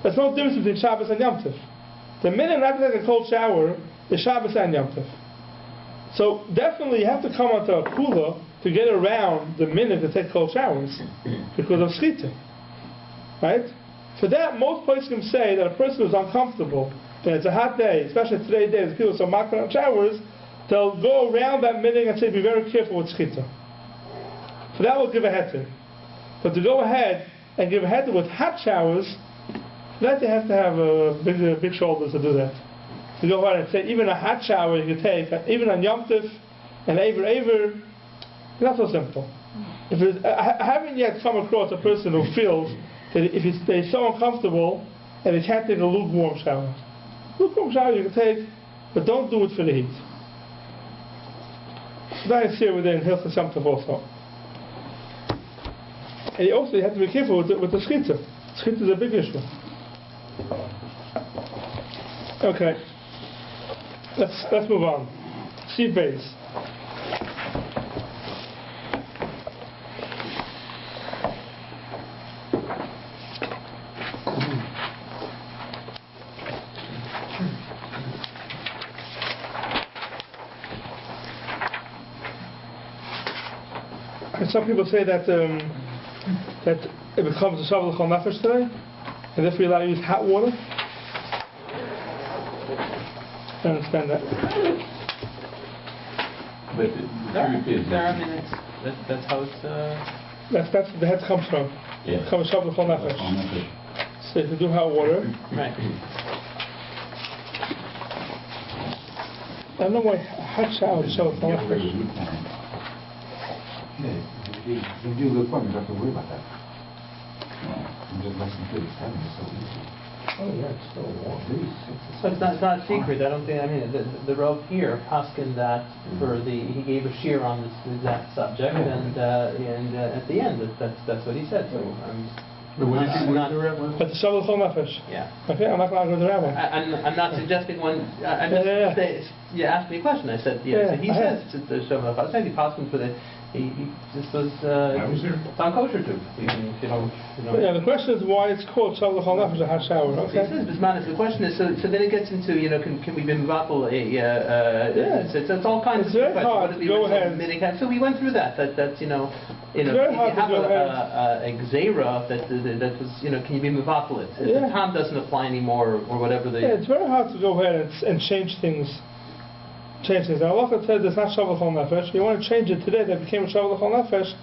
There's no difference between Shabbos and Yom Tov. The minig not to take a cold shower is Shabbos and Yom Tov. So definitely you have to come onto a kula to get around the minig to take cold showers because of schita. Right? For that, most places can say that a person who's uncomfortable and it's a hot day, especially today's days, people are so makar on showers, they'll go around that minig and say, be very careful with schita. For that, we'll give a heter. But to go ahead and give a heter with hot showers, that you have to have big shoulders to do that. To go ahead and say, even a hot shower you can take, even on Yom Tov and Ever, it's not so simple. I haven't yet come across a person who feels that if they're so uncomfortable and they can't take a lukewarm shower. Lukewarm shower you can take, but don't do it for the heat. That is here within Hilchos Yom Tov also. And you have to be careful with the schita. Schita is a big issue. Okay, let's move on. Seed base. Some people say that it becomes a shavuot l'chol nefesh today, and if we allow to use hot water. I understand that. But the truth is, that's how it's That's where the head comes from. Yeah. It comes from the whole nefesh. So if you do hot water. Right. I don't know why hot shower is so nefesh. Yeah, if you do lukewarm, you don't have to worry about that. I'm just less than 37, it's so easy. Oh yeah, it's still warm. So it's not a secret. I don't think. I mean, the Rav here paskin that for he gave a shear on this exact subject, and at the end that's what he said. So But what did you do, Rabbi? But the Shabbat Chol Nefesh. Yeah. Okay, I'm not going to go to the rabbi. I'm not suggesting one. I just you asked me a question. I said so he says it's the Shabbat Chol. I said he paskin for the. This was it's on kosher too. If you don't. Yeah, the question is why it's called Shabbat Chol Nefesh, a hot shower. Okay. He says bismanis. The question is so then it gets into can we be mevatel it's all kinds it's of very questions. hard to go ahead. So we went through that if you have a gzeira that was can you be mevatel it? If the time doesn't apply anymore or whatever it's very hard to go ahead and change things. Now Allah says it's not Shabbat Chol Nefesh. You want to change it today that became a Shabbat Chol Nefesh.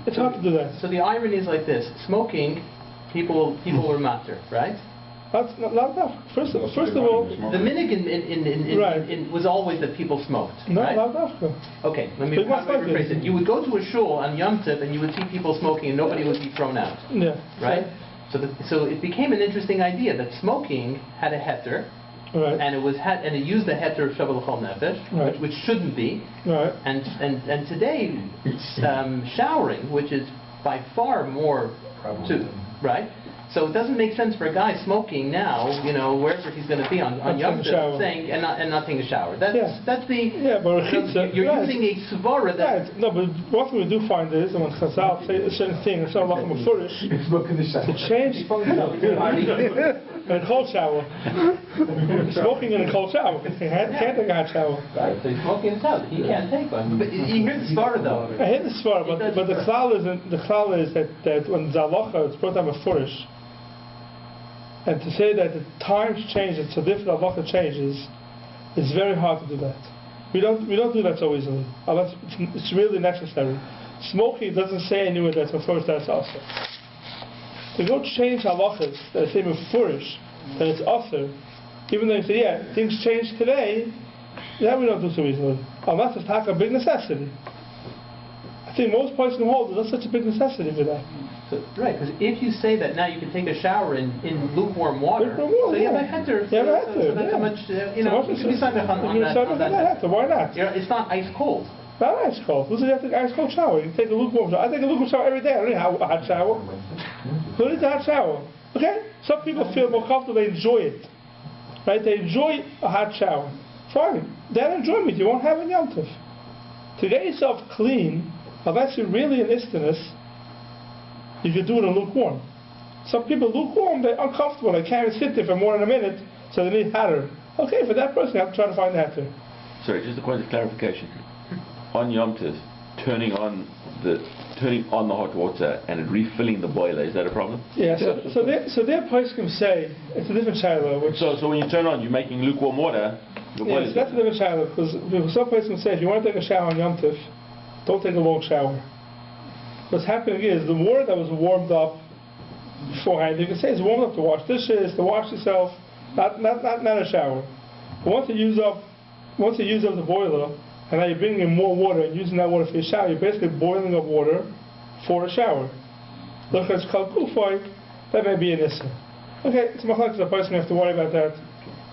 It's hard to do that. So the irony is like this: smoking, people were matter, right? That's not enough. First of all, the minig in was always that people smoked. No, right? not enough. Okay, let me rephrase it. You would go to a shul on Yom Tov and you would see people smoking and nobody would be thrown out. Yeah. Right. So it became an interesting idea that smoking had a heter. Right. And it used the heter of Shabbat Chol Nefesh, which shouldn't be. Right. And today, showering, which is by far more right. So it doesn't make sense for a guy smoking now, wherever he's going to be on Yom Tov, saying and not taking a shower. That's the you're using a svara that. Right. No, but what we do find is when Chazal say a certain thing, it's not like a foolish. To change in a cold shower. Smoking in a cold shower. He can't take a hot shower. Right. So he's smoking in the house. He can't take one. But you hear the svara though. I hear the svara, but the klal is that when Zalacha it's brought down a foolish. And to say that the times change, it's a different halacha changes, it's very hard to do that. We don't do that so easily. Unless it's really necessary. Smoking doesn't say anywhere that's first that's also. To go change halachas that say mefurish, that it's also, even though you say things change today, that we don't do so easily. Unless it's a big necessity. I think most places can hold there's not such a big necessity for that. Right, because if you say that now you can take a shower in lukewarm water, so you have a heter. So that's how much, you can be signed on that. Why not? It's not ice cold. Not ice cold. Who says you have to take an ice cold shower? You can take a lukewarm shower. I take a lukewarm shower every day. I don't need a hot shower. Who needs a hot shower? Okay? Some people feel more comfortable, they enjoy it. Right? They enjoy a hot shower. Fine. That enjoyment you won't have in Yom Tov. To get yourself clean, unless you're really an istinus, you can do it in lukewarm. Some people lukewarm, they're uncomfortable, they can't sit there for more than a minute, so they need hatter. Okay, for that person, you have to try to find the hatter. Sorry, just a point of clarification. On Yom Tov, turning on the hot water and refilling the boiler, is that a problem? Yeah, so their place can say, it's a different shiloh. So when you turn on, you're making lukewarm water, the boiler. Yes, that's a different shiloh, because some place can say, if you want to take a shower on Yom Tov, don't take a long shower. What's happening is the water that was warmed up beforehand, you can say it's warmed up to wash dishes, to wash yourself, not a shower. But once you use up the boiler, and now you're bringing in more water and using that water for your shower, you're basically boiling up water for a shower. Look, it's called kufay, that may be an issue. Okay, it's machlokes, the person have to worry about that.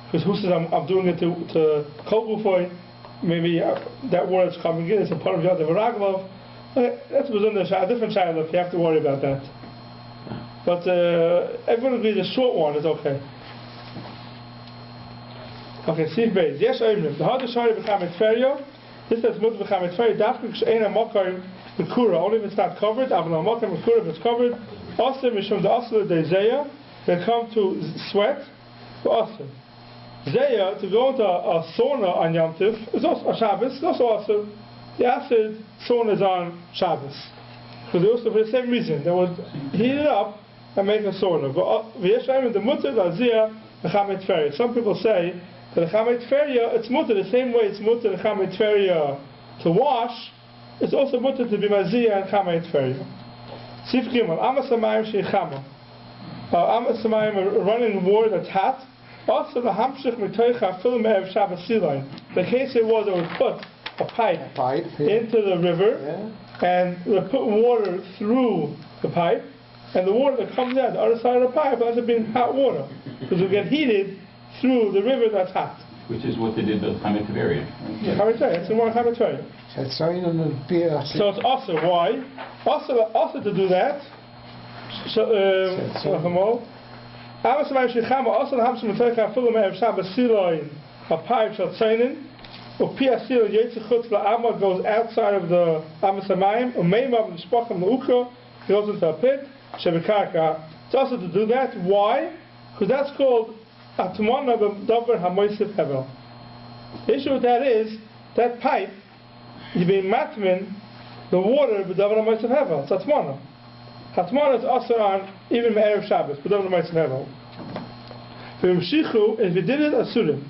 Because who says I'm doing it to kol kufay, maybe that water that's coming in is a part of Yad V'Raglov. Okay, that's a different child. If you have to worry about that, but everyone agrees a short one is okay. Okay, Steve Bays. Yes, Oimrim. The hardest shari b'chamet ferio. This says mutter b'chamet ferio. Dafka k'she'ena makar b'kura. Only if it's not covered. Avon makar b'kura if it's covered. Aser mishum the aser dezeya. They come to sweat. For aser. Zeya to go into a sauna on Yom Tov is also a Shabbos. It's also aser. The acid sauna is on Shabbos. So they also, for the same reason, they would heat it up and make a sauna. Some people say that the chamet feria, it's mutter the same way it's mutter the chamet feria to wash, it's also mutter to be maziyah and chama etferia. Sif Gimel, Amas Hamayim Sheichama. Amas Hamayim running water that's hot. Also the Hamshich Mitoicha Filim Erev Shabbos Silain. The case it was, it would put a pipe into the river, and they put water through the pipe, and the water that comes out the other side of the pipe ends up being hot water, because it will get heated through the river that's hot. Which is what they did with Hametavarian. Yeah, Hametavarian. It's in one Hametavarian. So it's also why? Also to do that. Also the Hamshich Mitoicha Filim Erev Shabbos Silain. A pipe shall tzainin. U'piasil Yechiel la'ama goes outside of the Amas Hamayim. U'meimav l'shpacham l'ukra goes into a pit. Shebekarka. It's also to do that. Why? Because that's called atmana b'davar hamoisif hevel. The issue with that is that pipe you've been matmin the water b'davar hamoisif hevel. It's atmana. Atmana is also on even Erev Shabbos b'davar hamoisif hevel. V'imshichu, if you did it asurim.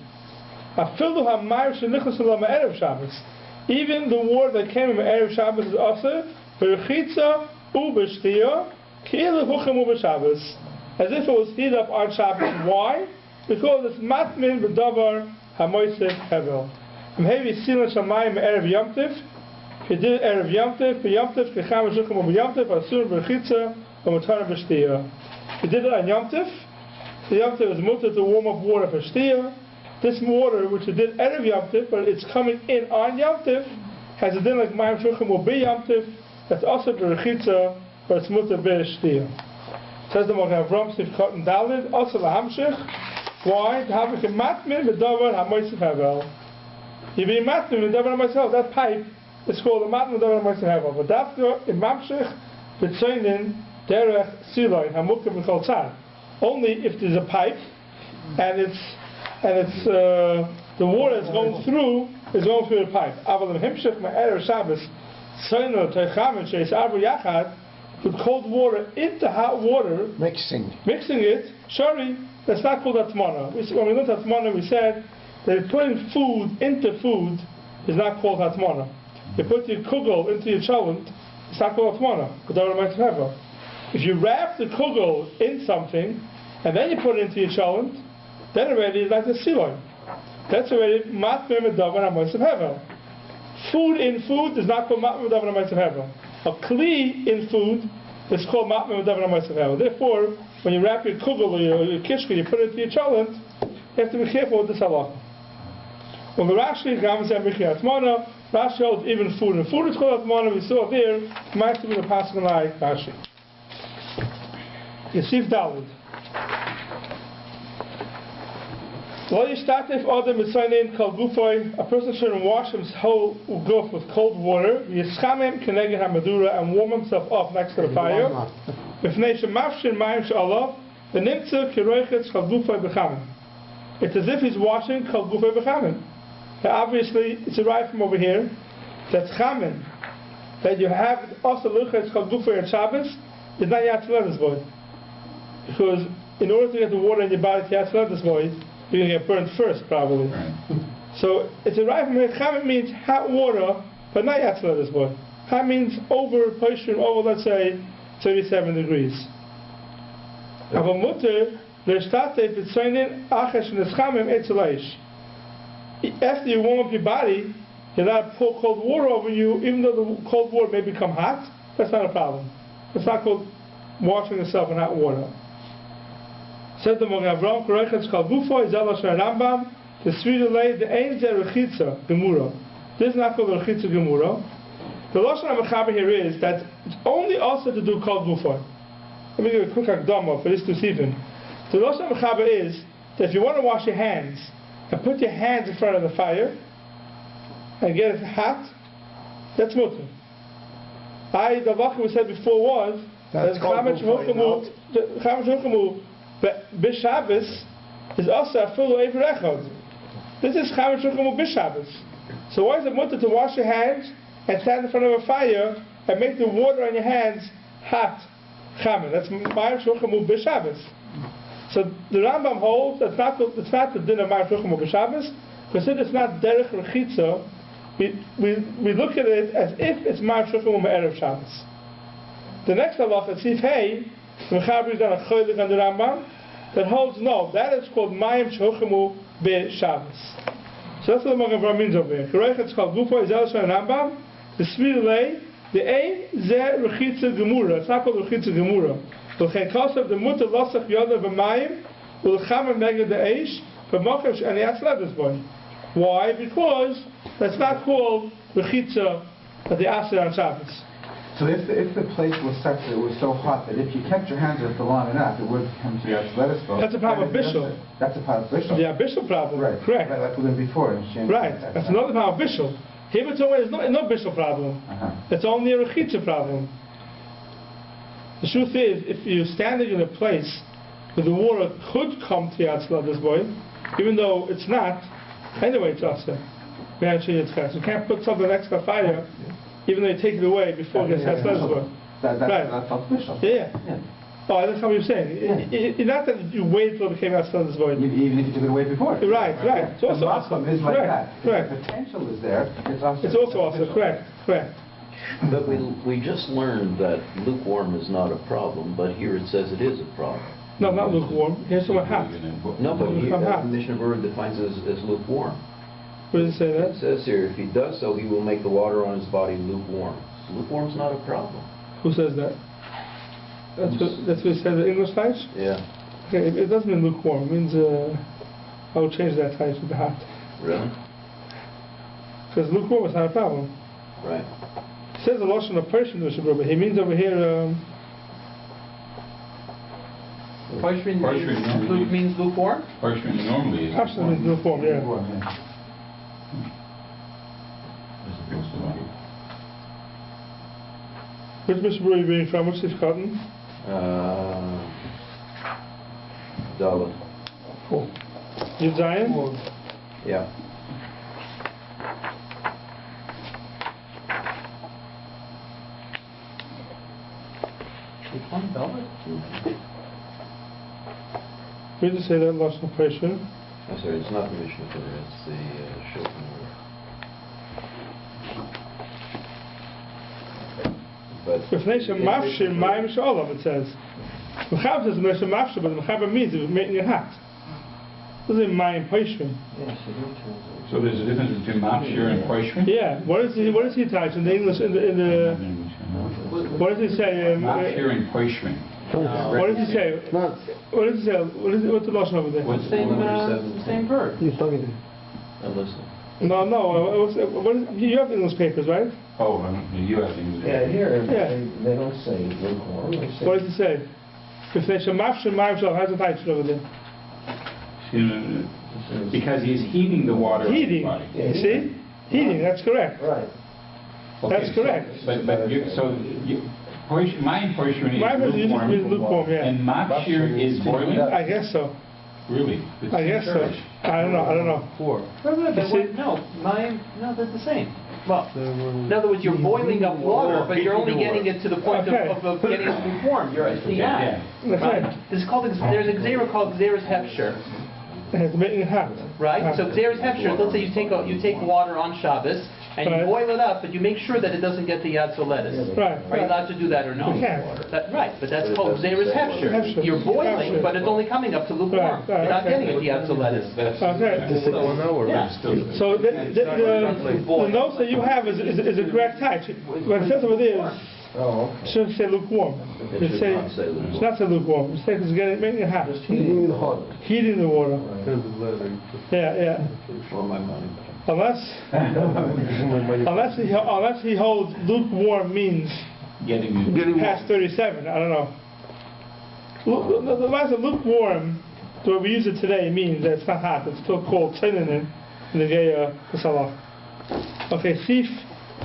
Even the water that came in Erev Shabbos is also as if it was heated up on Shabbos. Why? Because it's matmin b'davar hamoisef hevel. Maybe silan shamayim Erev Yomtiv. If you did it Erev Yomtiv, b'Yomtiv kecham v'shuchim u'b'Yomtiv asur b'rechitza u'matana b'shtiyah. If you did it on Yomtiv, the Yomtiv is mutter to warm up water for shtiyah. This water, which it did Erev Yomtiv, but it's coming in on Yomtiv, has a din like Mayim Shuchim will be Yomtiv, that's also Berechitza, but it's Mutter Be'eshtiyah. Says the Magen Avram, Sif Cotton Dalid, also the Hamshich. Why? To have a matmin with Davar HaMoisef Havel. You be matmin with Davar HaMoisef, that pipe is called a matmin with Davar HaMoisef Havel. But after, in Mamshich, B'tzoinin, Derech, Silain, HaMukim B'chol Tzar. Only if there's a pipe, and it's the water is going through the pipe. Put cold water into hot water, mixing it. Sorry, that's not called atmana. When we looked at atmana, we said that putting food into food is not called atmana. You put your kugel into your cholent, it's not called atmana. If you wrap the kugel in something and then you put it into your cholent, then already it's like the siloin. That's already matmir medavar hamoisef hevel. Food in food is not called matmir medavar hamoisef hevel. A kli in food is called matmir medavar hamoisef hevel. Therefore, when you wrap your kugel or your kishka, you put it into your cholent, you have to be careful with this halacha. When the Rashi comes and atmana, Rashi holds even food. And food is called atmana. We saw there, might be the Pasuk like Rashi. Yesif Dalid. A person shouldn't wash his whole goof with cold water, and warm himself up next to the fire. It's as if he's washing obviously, it's arrived from over here. That's chamin. That you have also luchas chalgufay and Shabbos is not yatzledes boy. Because in order to get the water in your body to yatzledes boy, you're going to get burnt first, probably. So it's a right from here. Chamet means hot water, but not yatzledes boy. Hot means over, let's say, 37 degrees. After you warm up your body, you're not pour cold water over you, even though the cold water may become hot. That's not a problem. It's not called washing yourself in hot water. Said the Magen Avram, Korechetz Kalbufo, Izalash Rambam, the Svidulei, the Ein Zer Rechitza Gemura. This is not called Rechitza Gemura. The Lashon HaMechaber here is that it's only also to do Kalbufo. Let me give a quick akdama for this to Stephen. The Lashon HaMechaber is that if you want to wash your hands and put your hands in front of the fire and get it hot, that's mutter. The halacha we said before was that Chametz Hukamu B'Shabbos is also a full over echad. This is Chametz Hukamu B'Shabbos. So why is it mutter to wash your hands and stand in front of a fire and make the water on your hands hot? Chametz. That's Chametz Hukamu B'Shabbos. So the Rambam holds that it's not the din of Chametz Hukamu B'Shabbos, because it's not derech rechitza we look at it as if it's Ma'am Shulchan Erev Shabbos. The next halacha, Sif Hey, the Mechaber is done a cholik on the Rambam that holds no, that is called Mayim Shulchan Be Shabbos. So that's what the Magen means over here. Correct? It's called Gufa Izel Shan Rambam. The Spiro, the Ein Ze Rechitza Gemura. It's not called Rechitza Gemura. The Chekosov the Mutter Losach Yoda B'Mayim Ulchama Mega the Eish B'Mochav and the Atzladas boy. Why? Because that's not called Rechitza at the Asher on Shabbos. So if the place was such that it was so hot that if you kept your hands up for long enough, it would come to the Atzladas boy. That's a problem of Bishul. That's a problem of Bishul. Yeah, Bishul problem. Right. Correct. Right, like we did before. Right. That's another problem of Bishul. Here we're talking about no Bishul problem. It's only a Rechitza problem. The truth is, if you're standing in a place where the water could come to the Atzladas boy, even though it's not, anyway it's Asher. You can't put something next to the fire, even though you take it away before it gets Atzladas boy. That's not Bishul. Yeah. Oh, that's what you're saying. It's not that you wait until it became Atzladas boy. Even if you took it away before. Right. It's also awesome. Is like that. Correct. The potential is there. It's also awesome. Correct. But we just learned that lukewarm is not a problem, but here it says it is a problem. No, not lukewarm. Here's somewhat hot. No, but the Mishnah Berurah defines it as lukewarm. Where does it say that? It says here, if he does so, he will make the water on his body lukewarm. Lukewarm's not a problem. Who says that? That's what it says in English types? Yeah. Okay, it doesn't mean lukewarm. It means, I will change that type to the hot. Really? Because lukewarm is not a problem. Right. It says a lotion of person, but he means over here, Poishrin means lukewarm? Poishrin normally is. Absolutely means lukewarm, yeah. Which Mr. Brewer are you reading from? What's this cotton? Dalit. Cool. Yud Zion? Yeah. Which one? Velvet? Where did it say that lost impression? I'm sorry, it's not the Mishnah Berurah, it's the Shulchan Aruch. B'fnei mafshir mayim she'olam, it says. Mechaber says b'fnei mafshir, but the mechaber means it's making it hot. It doesn't mean mayim poishrin. So there's a difference between mafshir and poishrin? Yeah. What is he attached in the English in the what does he say? Mafshir and poishrin. What does he say? What does he say? What's the lotion over there? What's the same verb? You're talking to me. I'm listening. No. You have English papers, right? Oh, you have English papers. Yeah, here they don't say lukewarm. What does it say? If they say mafshir mayim shel, how's the title over there? Because he's heating the water. Heating. On the body. You see? Heating. That's correct. Right. Okay, that's correct. Mayim poishrin is lukewarm, yeah. And mafshir is boiling? I guess so. Really? I guess so. I don't know. No, they're the same. Well, in other words, you're boiling up water, but you're only getting it to the point of getting it lukewarm. You're right? There's a gzera called gzera's hefsher. It's making it hot. Right? So gzera's hefsher, let's say you take water on Shabbos, and you boil it up, but you make sure that it doesn't get the yad soletis. Right. Are you allowed to do that or no? You can. Right, but that's called gzera's hefsher. You're boiling, but it's only coming up to lukewarm. You're not getting it to yad soletis. Okay. So the notes that you have is a correct type. What it says over there is it shouldn't say lukewarm. It's not say lukewarm. It says it's making it hot. Heating the water. Yeah. For my money. Unless he holds lukewarm means getting past 37. I don't know. The last of lukewarm, the way we use it today, means that it's not hot. It's still called tzinin in the Geya Salah. Okay, Sif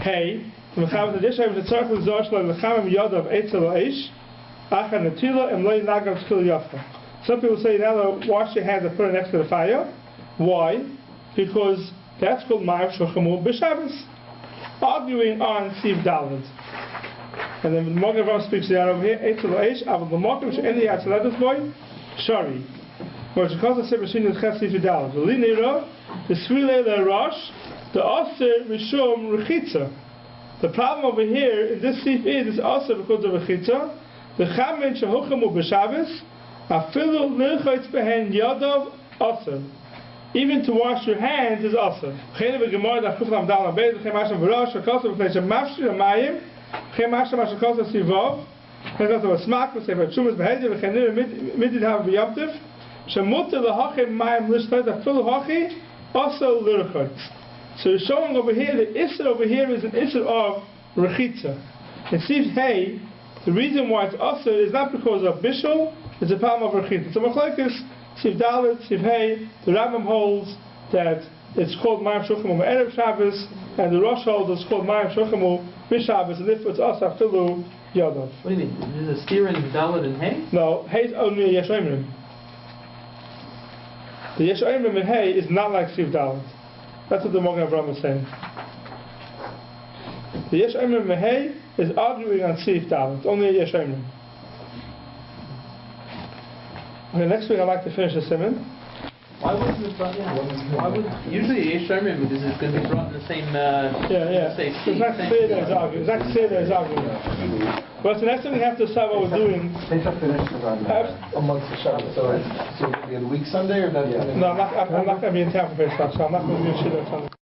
Hey. Some people say now wash your hands and put it next to the fire. Why? Because that's called Ma'av Shochamu B'Shabbos. Arguing on Sif Daled. And then the Magen speaks it out over here. Eitzel Eish, Aval B'Mokim She'eni Yatzeladas Boy, Shari. Whereas because the Sefer Shin is Chet Sif Daled. The Linira, the Swile Le Rosh, The Aser Mishum Rechitza. The problem over here in this Sif is also because of Rechitza. The Chamin Shehuchamu B'Shabbos, Afilu Nirchotz Behen Yadav Aser. Even to wash your hands is Aser. Chene v'Gemara Daf Kuf Lam Dal Beis V'Chem Masham V'Rosh V'Kosav V'Pnei Shemashri Amayim V'Chem Masham Masham Kosav Sivav V'Chem Kosav V'Smak V'Sefer Shumas B'Hezi V'Chem Nir Midid Hav V'Yamtiv Shemuter L'Hachem Mayim L'Shtoit Afilu Hachi Aser L'Rechotz. So it's showing over here the Isser over here is an Isser of Rechitza. And Sif Hey, the reason why it's Aser is not because of Bishul, it's a problem of Rechitza. So Machlekes, Sif Dalet, Sif Hey, the Rambam holds that it's called Mayim Shochamu Erev Shabbos, and the Rosh holds it's called Mayim Shochamu B'Shabbos, and if it's Aser Filu Yadav. What do you mean? There's a steer in Dalet and Hey? No, Hey is only Yesh Oimrim. The Yesh Oimrim in Hey is not like Sif Dalet. That's what the Mogen Avraham is saying. The Yesh Oimrim Mehei is arguing on Sif Dalet. It's only a Yesh Oimrim. Okay, next week I'd like to finish the Simon. Why wasn't it brought in? Why would usually Yesh Oimrim because it's going to be brought in the same It's exactly clear that it's arguing. But the next thing we have to decide what we're doing. Amongst the Shabbos. So it'll be a week Sunday or not? No, I'm not going to be in town for Pesach, so I'm not going to do a shit on Sunday.